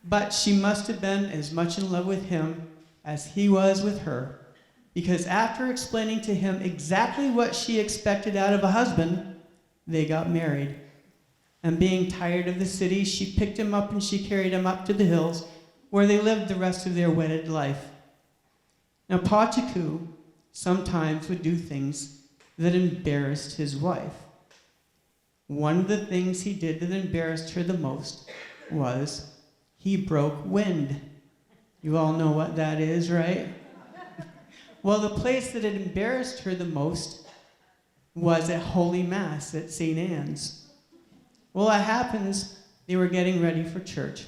But she must have been as much in love with him as he was with her. Because after explaining to him exactly what she expected out of a husband, they got married. And being tired of the city, she picked him up and she carried him up to the hills, where they lived the rest of their wedded life. Now, Pachiku sometimes would do things that embarrassed his wife. One of the things he did that embarrassed her the most was he broke wind. You all know what that is, right? Well, the place that had embarrassed her the most was at Holy Mass at St. Anne's. Well, it happens they were getting ready for church.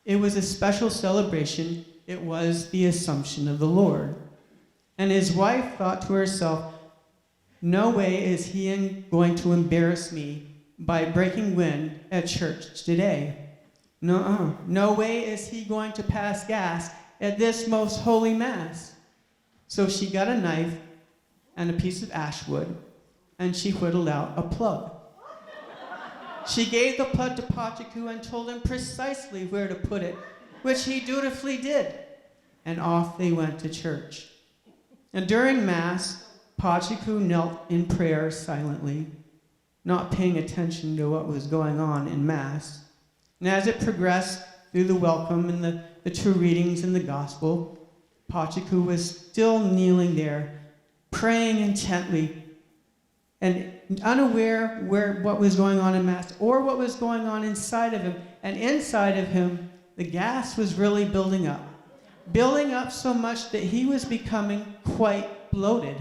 It was a special celebration. It was the Assumption of the Lord. And his wife thought to herself, "No way is he going to embarrass me by breaking wind at church today. No way is he going to pass gas at this most holy Mass." So she got a knife and a piece of ash wood, and she whittled out a plug. She gave the plug to Pachiku and told him precisely where to put it, which he dutifully did. And off they went to church. And during Mass, Pachiku knelt in prayer silently, not paying attention to what was going on in Mass. And as it progressed through the welcome and the two readings in the Gospel, Pachiku was still kneeling there, praying intently, and unaware what was going on in Mass or what was going on inside of him. And inside of him, the gas was really building up so much that he was becoming quite bloated.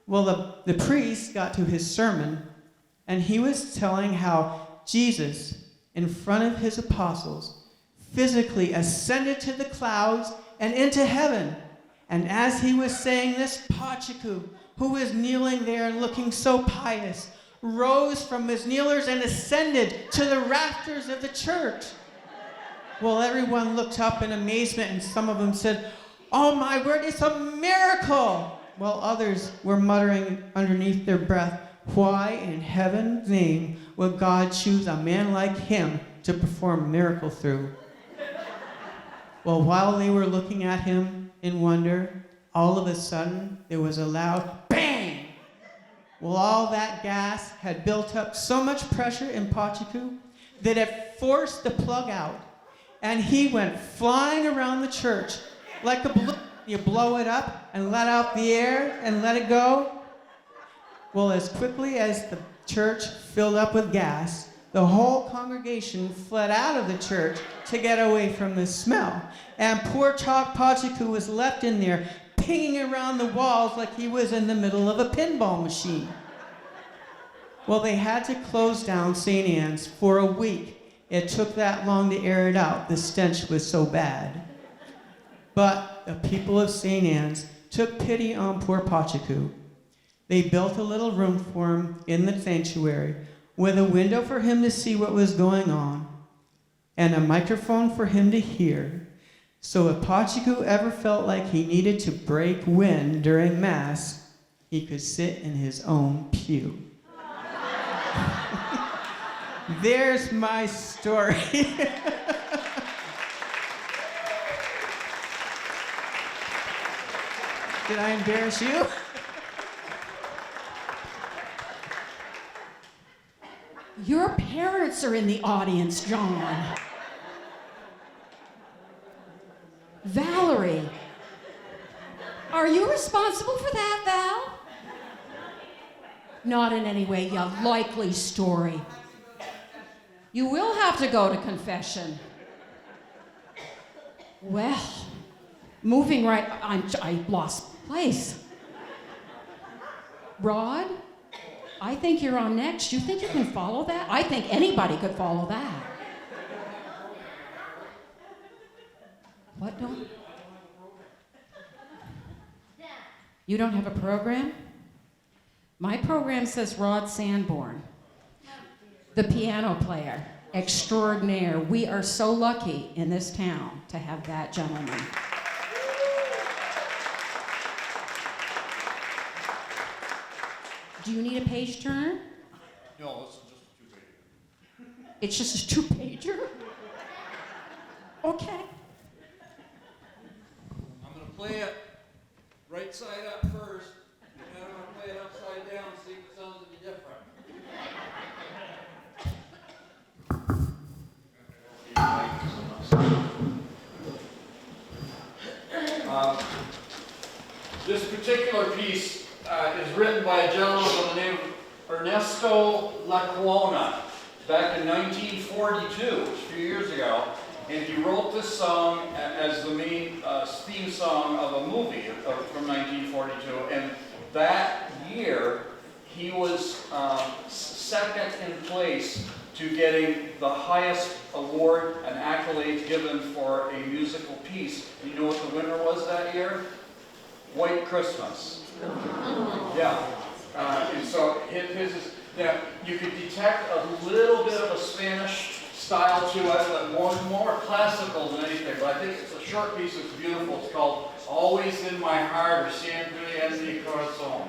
Well, the priest got to his sermon, and he was telling how Jesus, in front of his apostles, physically ascended to the clouds and into heaven. And as he was saying this, Pachiku, who was kneeling there and looking so pious, rose from his kneelers and ascended to the rafters of the church. Well, everyone looked up in amazement, and some of them said, "Oh my word, it's a miracle!" While others were muttering underneath their breath, "Why in heaven's name would God choose a man like him to perform a miracle through?" Well, while they were looking at him in wonder, all of a sudden there was a loud bang. Well, all that gas had built up so much pressure in Pachiku that it forced the plug out, and he went flying around the church like a balloon. You blow it up and let out the air and let it go. Well, as quickly as the church filled up with gas, the whole congregation fled out of the church to get away from the smell. And poor Pachiku was left in there, pinging around the walls like he was in the middle of a pinball machine. Well, they had to close down St. Anne's for a week. It took that long to air it out. The stench was so bad. But the people of St. Anne's took pity on poor Pachiku. They built a little room for him in the sanctuary, with a window for him to see what was going on, and a microphone for him to hear. So if Pachiku ever felt like he needed to break wind during Mass, he could sit in his own pew. There's my story. Did I embarrass you? Your parents are in the audience, John. Valerie, are you responsible for that, Val? Not in any way, you likely story. You will have to go to confession. Well, moving right, I lost place. Rod, I think you're on next. You think you can follow that? I think anybody could follow that. What don't? You don't have a program? My program says Rod Sanborn, the piano player, extraordinaire. We are so lucky in this town to have that gentleman. Do you need a page turner? No, this is just a two-pager. It's just a two-pager? Okay. I'm going to play it right side up first, and then I'm going to play it upside down and see if it sounds any different. This particular piece is written by a gentleman by the name of Ernesto Laclona back in 1942, a few years ago, and he wrote this song as the main theme song of a movie from 1942, and that year he was second in place to getting the highest award and accolade given for a musical piece. You know what the winner was that year? White Christmas. Yeah. And so his is, now you could detect a little bit of a Spanish style to it, but more classical than anything. But I think it's a short piece that's beautiful. It's called Always in My Heart, or Siempre en mi Corazón.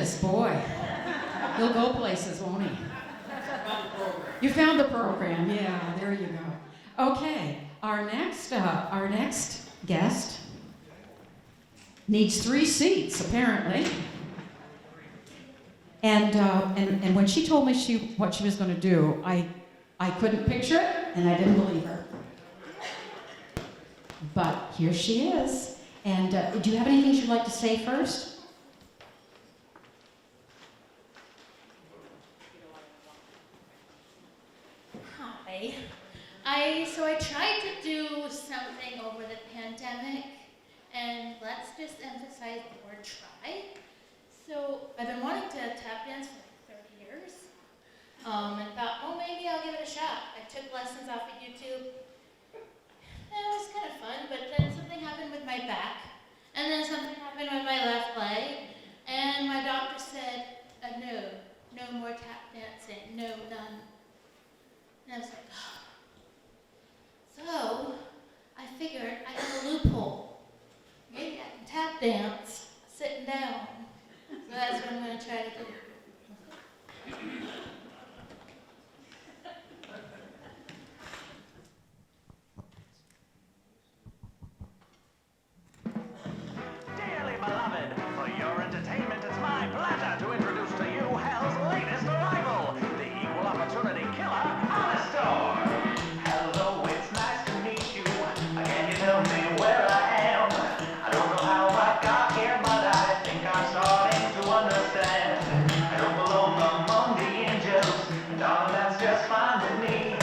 goodness, boy. He'll go places, won't he? You found the program, yeah, there you go. Okay, our next guest needs 3 seats, apparently. And when she told me what she was going to do, I couldn't picture it, and I didn't believe her. But here she is. And do you have anything you'd like to say first? Hi. So I tried to do something over the pandemic, and let's just emphasize the word try. So I've been wanting to tap dance for like 30 years, and thought, oh, maybe I'll give it a shot. I took lessons off of YouTube. It was kind of fun, but then something happened with my back, and then something happened with my left leg, and my doctor said, no more tap dancing, no, none. And I was like, oh. So I figured I have a loophole. Maybe I can tap dance sitting down. So that's what I'm going to try to do. Dearly beloved, for your entertainment, it's my pleasure to introduce to you Hell's latest arrival, the equal opportunity killer, Alistair. Hello, it's nice to meet you. Can you tell me where I am? I don't know how I got here, but I think I'm starting to understand. I don't belong among the angels, and darling, that's just fine with me.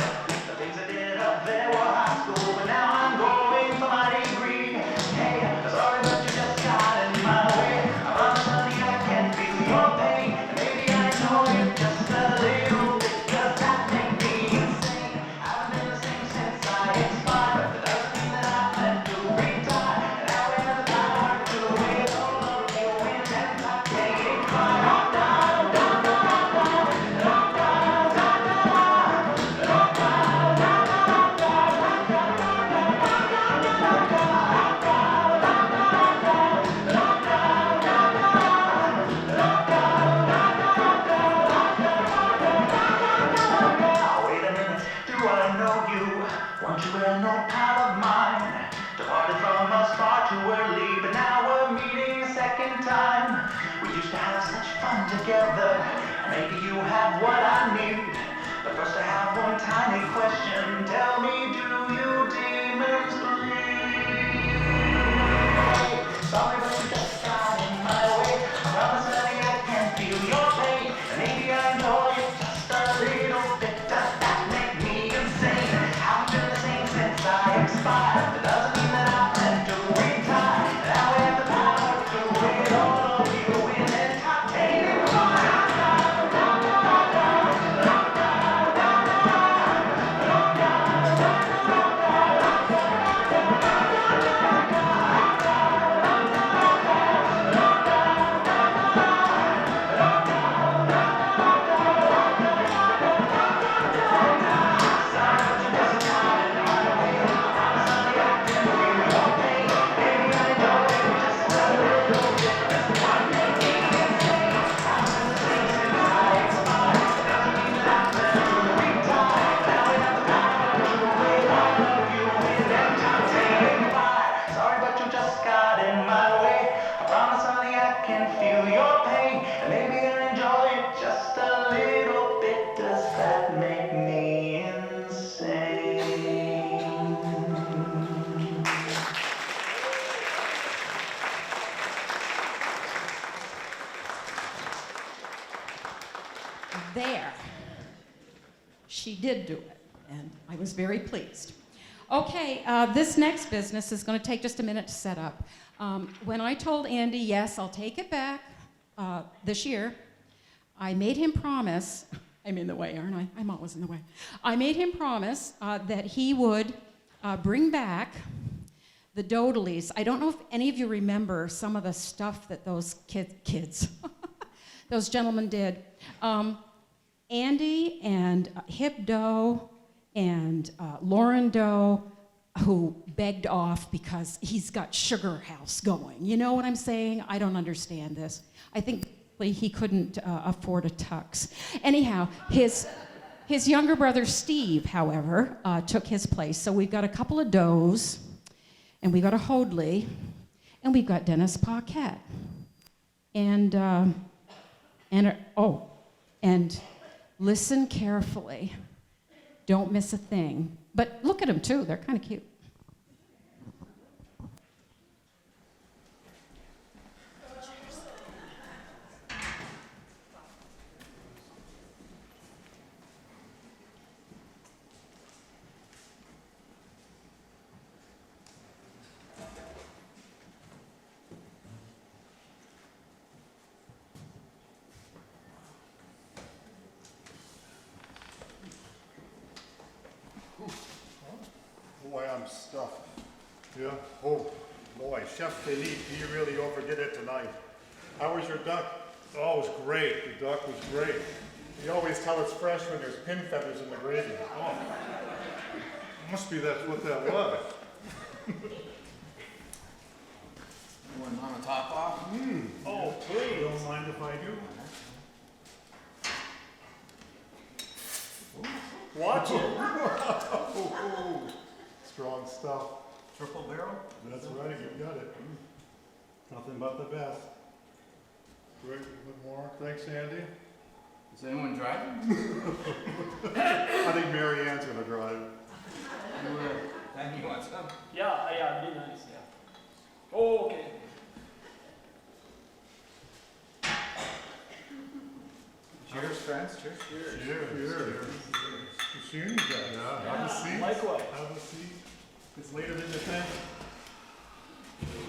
The things I did up there were high school, but now I'm going for my degree. Hey, sorry, but you just got in my way. I promise, honey, I can feel your pain, and maybe I know you just a little bit. Does that make me insane? I haven't been the same since I expired. That doesn't mean that I plan to retire. And now we have the power to do it all of you in and not taking fire. Wait a minute, do I know you? Weren't you in no pal of mine? Departed from us far too early, but now we're meeting a second time. We used to have such fun together, and maybe you have what I need. But first I have one tiny question. Tell me, do you demons bleed? Sorry, but you just got in my way. I promise, honey, I can feel your pain, and maybe I know you just a little bit. Does that make me insane? Haven't been the same since I expired. That doesn't mean that I plan to retire. Now we have the power to do it all of you in entertaining fire. Sorry, but you just got in my way. I promise, honey, I can feel your pain, and maybe I enjoy it just a little bit. Does that make me insane? There. She did do it, and I was very pleased. Okay, this next business is going to take just a minute to set up. When I told Andy, yes, I'll take it back this year, I made him promise, I'm in the way, aren't I? I'm always in the way. I made him promise that he would bring back the Dodleys. I don't know if any of you remember some of the stuff that those kids, those gentlemen did. Andy and Hip Doe and Lauren Doe, who begged off because he's got Sugar House going. You know what I'm saying? I don't understand this. I think he couldn't afford a tux. Anyhow, his younger brother Steve, however, took his place. So we've got a couple of Does, and we've got a Hoadley, and we've got Dennis Paquette. And listen carefully. Don't miss a thing. But look at them too, they're kind of cute. Boy, I'm stuffed. Yeah? Oh, boy, Chef Philippe, he really overdid it tonight. How was your duck? Oh, it was great. The duck was great. You always tell it's fresh when there's pin feathers in the gravy. Oh, must be that's what that was. You want Mama top off? Oh, please. Don't mind if I do. Watch it. Strong stuff. Triple barrel? That's right, you got it. Nothing but the best. Great, a bit more. Thanks, Andy. Is anyone driving? I think Mary Ann's gonna drive. You want some? Yeah, it'd be nice, yeah. Oh, okay. Cheers, friends. Cheers. Cheers. You see you guys? Yeah, have a seat. Likewise. Have a seat. It's later than you think.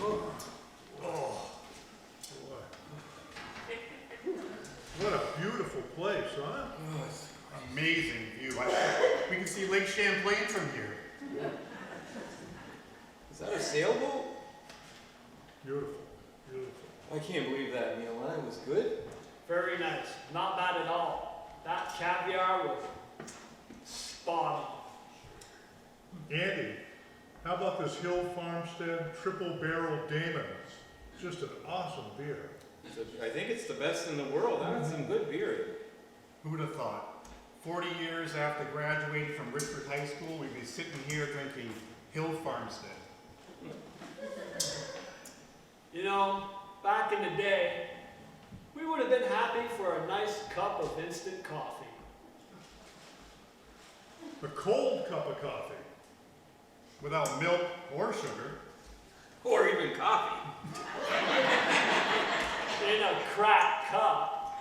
Oh, boy. What a beautiful place, huh? Oh, it's amazing view. We can see Lake Champlain from here. Is that a sailboat? Beautiful, beautiful. I can't believe that meal line was good. Very nice. Not bad at all. That caviar was spot on. Andy, how about this Hill Farmstead Triple Barrel Damon? It's just an awesome beer. I think it's the best in the world. That's some good beer. Who would have thought? 40 years after graduating from Richford High School, we'd be sitting here drinking Hill Farmstead. You know, back in the day, we would have been happy for a nice cup of instant coffee. A cold cup of coffee, without milk or sugar. Or even coffee. In a cracked cup.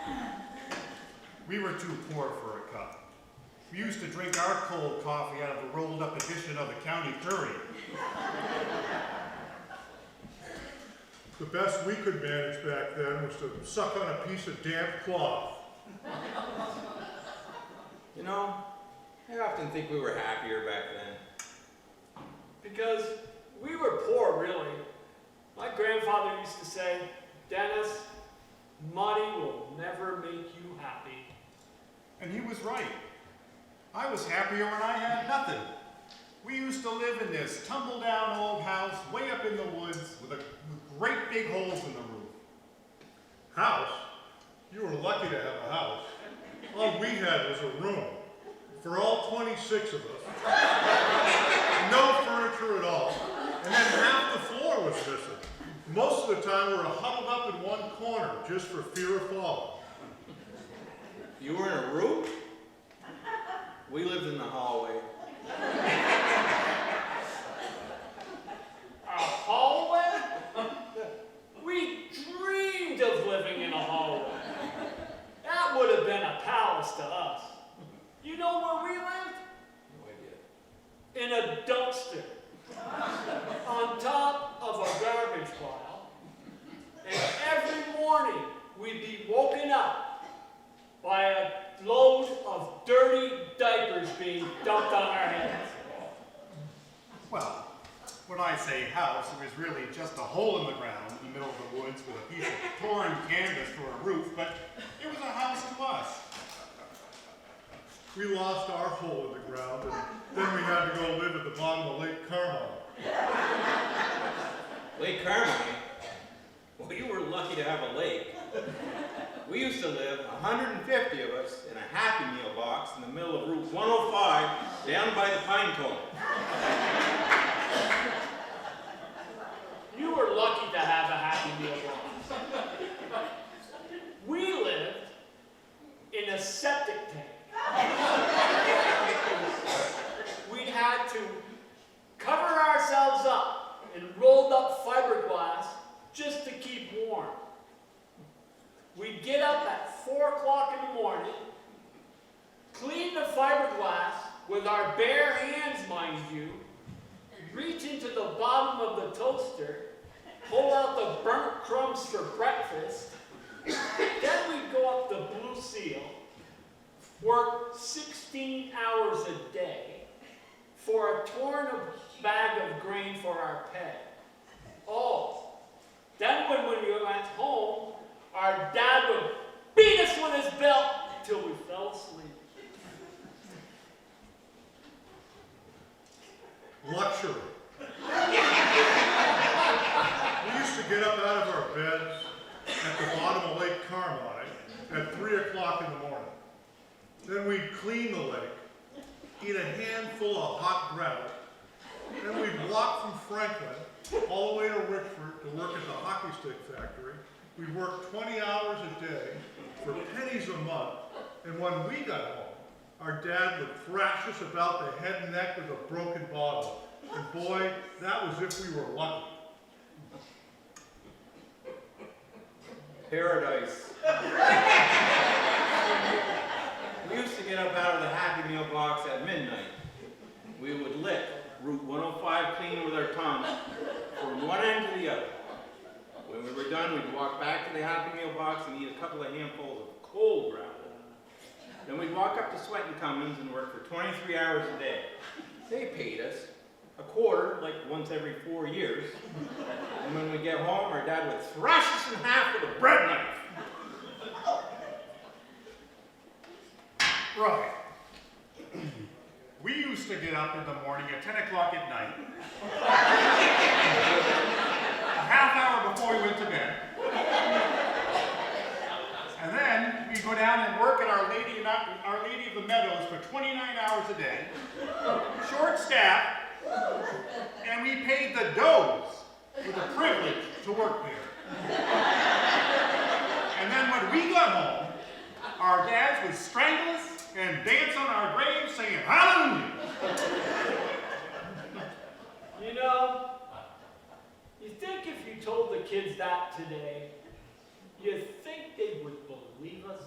We were too poor for a cup. We used to drink our cold coffee out of a rolled up edition of the County Courier. The best we could manage back then was to suck on a piece of damp cloth. You know, I often think we were happier back then. Because we were poor, really. My grandfather used to say, Dennis, money will never make you happy. And he was right. I was happier when I had nothing. We used to live in this tumble-down old house way up in the woods with great big holes in the roof. House? You were lucky to have a house. All we had was a room for all 26 of us. No furniture at all. And then half the floor was missing. Most of the time we were huddled up in one corner just for fear of falling. You were in a room? We lived in the hallway. A hallway? We dreamed of living in a hallway. That would have been a palace to us. You know where we lived? No idea. In a dumpster. On top of a garbage pile. And every morning we'd be woken up by a load of dirty diapers being dumped on our heads. Well, when I say house, it was really just a hole in the ground in the middle of the woods with a piece of torn canvas for a roof, but it was a house to us. We lost our hole in the ground, and then we had to go live at the bottom of Lake Carmel. Lake Carmel? Well, you were lucky to have a lake. We used to live, 150 of us, in a Happy Meal box in the middle of Route 105 down by the pine cone. You were lucky to have a Happy Meal box. We lived in a septic tank. We'd had to cover ourselves up in rolled up fiberglass just to keep warm. We'd get up at 4 o'clock in the morning, clean the fiberglass with our bare hands, mind you, reach into the bottom of the toaster, pull out the burnt crumbs for breakfast. Then we'd go up the Blue Seal, work 16 hours a day for a torn bag of grain for our pet. Oh, then when we went home, our dad would beat us with his belt till we fell asleep. Luxury. We used to get up out of our beds at the bottom of Lake Carmine at 3 o'clock in the morning. Then we'd clean the lake, eat a handful of hot grout, then we'd walk from Franklin all the way to Richford to work at the hockey stick factory. We'd work 20 hours a day for pennies a month, and when we got home, our dad would thrash us about the head and neck with a broken bottle. And boy, that was if we were lucky. Paradise. We used to get up out of the Happy Meal box at midnight. We would lick Route 105 clean with our tongues from one end to the other. When we were done, we'd walk back to the Happy Meal box and eat a couple of handfuls of cold gravel. Then we'd walk up to Sweat and Cummins and work for 23 hours a day. They paid us a quarter, like once every 4 years. And when we get home, our dad would thrash us in half with a bread knife. Right. We used to get up in the morning at 10 o'clock at night, a half hour before we went to bed, and then we'd go down and work at Our Lady of the Meadows for 29 hours a day, short staff, and we paid the does for the privilege to work there. And then when we got home, our dads would strangle us and dance on our graves saying, hallelujah. You know, you think if you told the kids that today, you think they would believe us?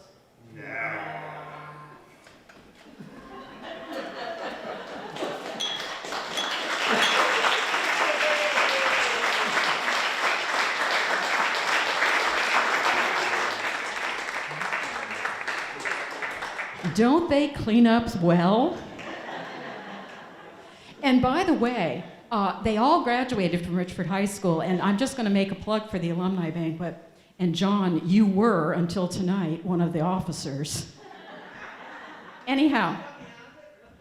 Don't they clean up well? And by the way, they all graduated from Richford High School, and I'm just going to make a plug for the alumni banquet. And John, you were, until tonight, one of the officers. Anyhow,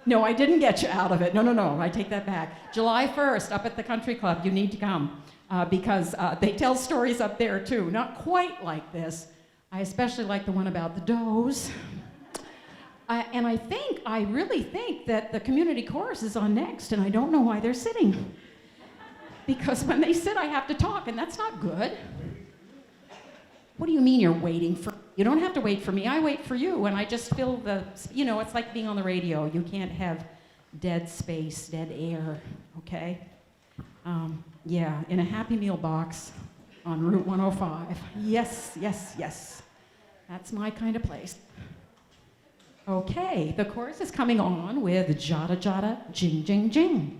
no, I didn't get you out of it. No, I take that back. July 1st, up at the country club, you need to come, because they tell stories up there, too. Not quite like this. I especially like the one about the does. And I really think that the community chorus is on next, and I don't know why they're sitting. Because when they sit, I have to talk, and that's not good. What do you mean you're waiting for me? You don't have to wait for me, I wait for you, and I just feel it's like being on the radio. You can't have dead space, dead air, okay? Yeah, in a Happy Meal box on Route 105. Yes. That's my kind of place. Okay, the chorus is coming on with Jada Jada Jing Jing Jing.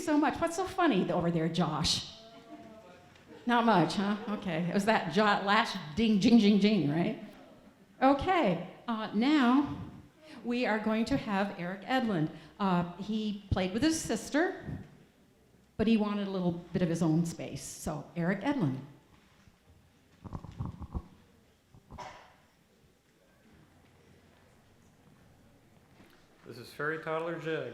so much. What's so funny over there, Josh? Not much, huh? Okay. It was that last ding, jing, jing, jing, right? Okay. Now we are going to have Eric Edlund. He played with his sister, but he wanted a little bit of his own space. So, Eric Edlund. This is Fairy Toddler Jig.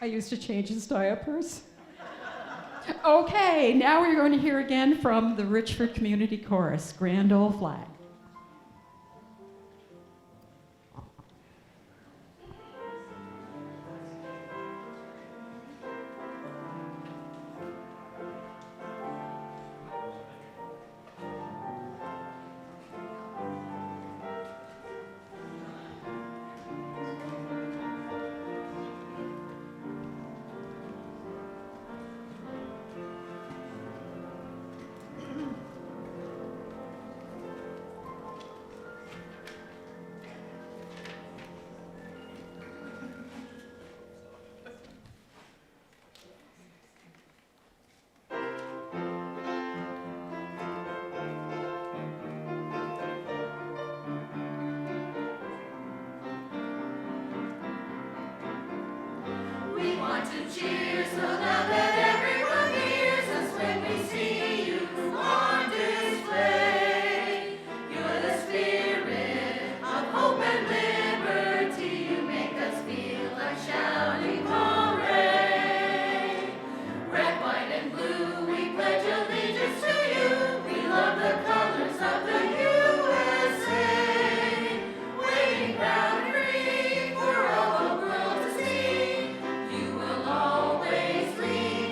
I used to change his diapers. Okay, now we're going to hear again from the Richford Community Chorus, Grand Old Flag. We want to cheer so loud that everyone hears us when we see you on display. You're the spirit of hope and liberty. You make us feel like shouting hooray. Red, white, and blue, we pledge allegiance to you. We love the colors of the USA. Waving proud and free for all the world to see. You will always lead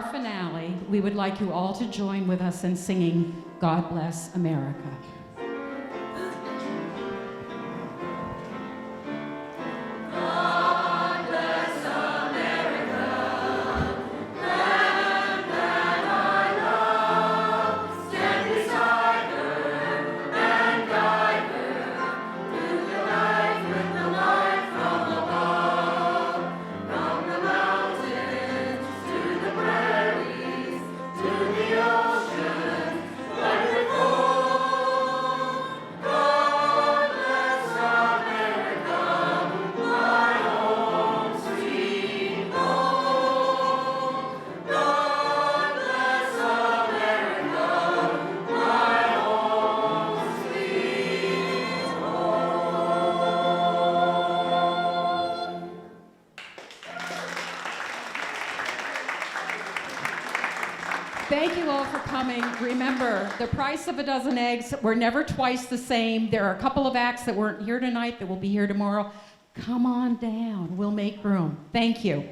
our finale, we would like you all to join with us in singing God Bless America. God bless America, land that I love. Stand beside her and guide her through the night with the light from above. From the mountains to the prairies to the ocean, let her go. God bless America, my home sweet home. God bless America, my home sweet home. Thank you all for coming. Remember, the price of a dozen eggs, we're never twice the same. There are a couple of acts that weren't here tonight that will be here tomorrow. Come on down. We'll make room. Thank you.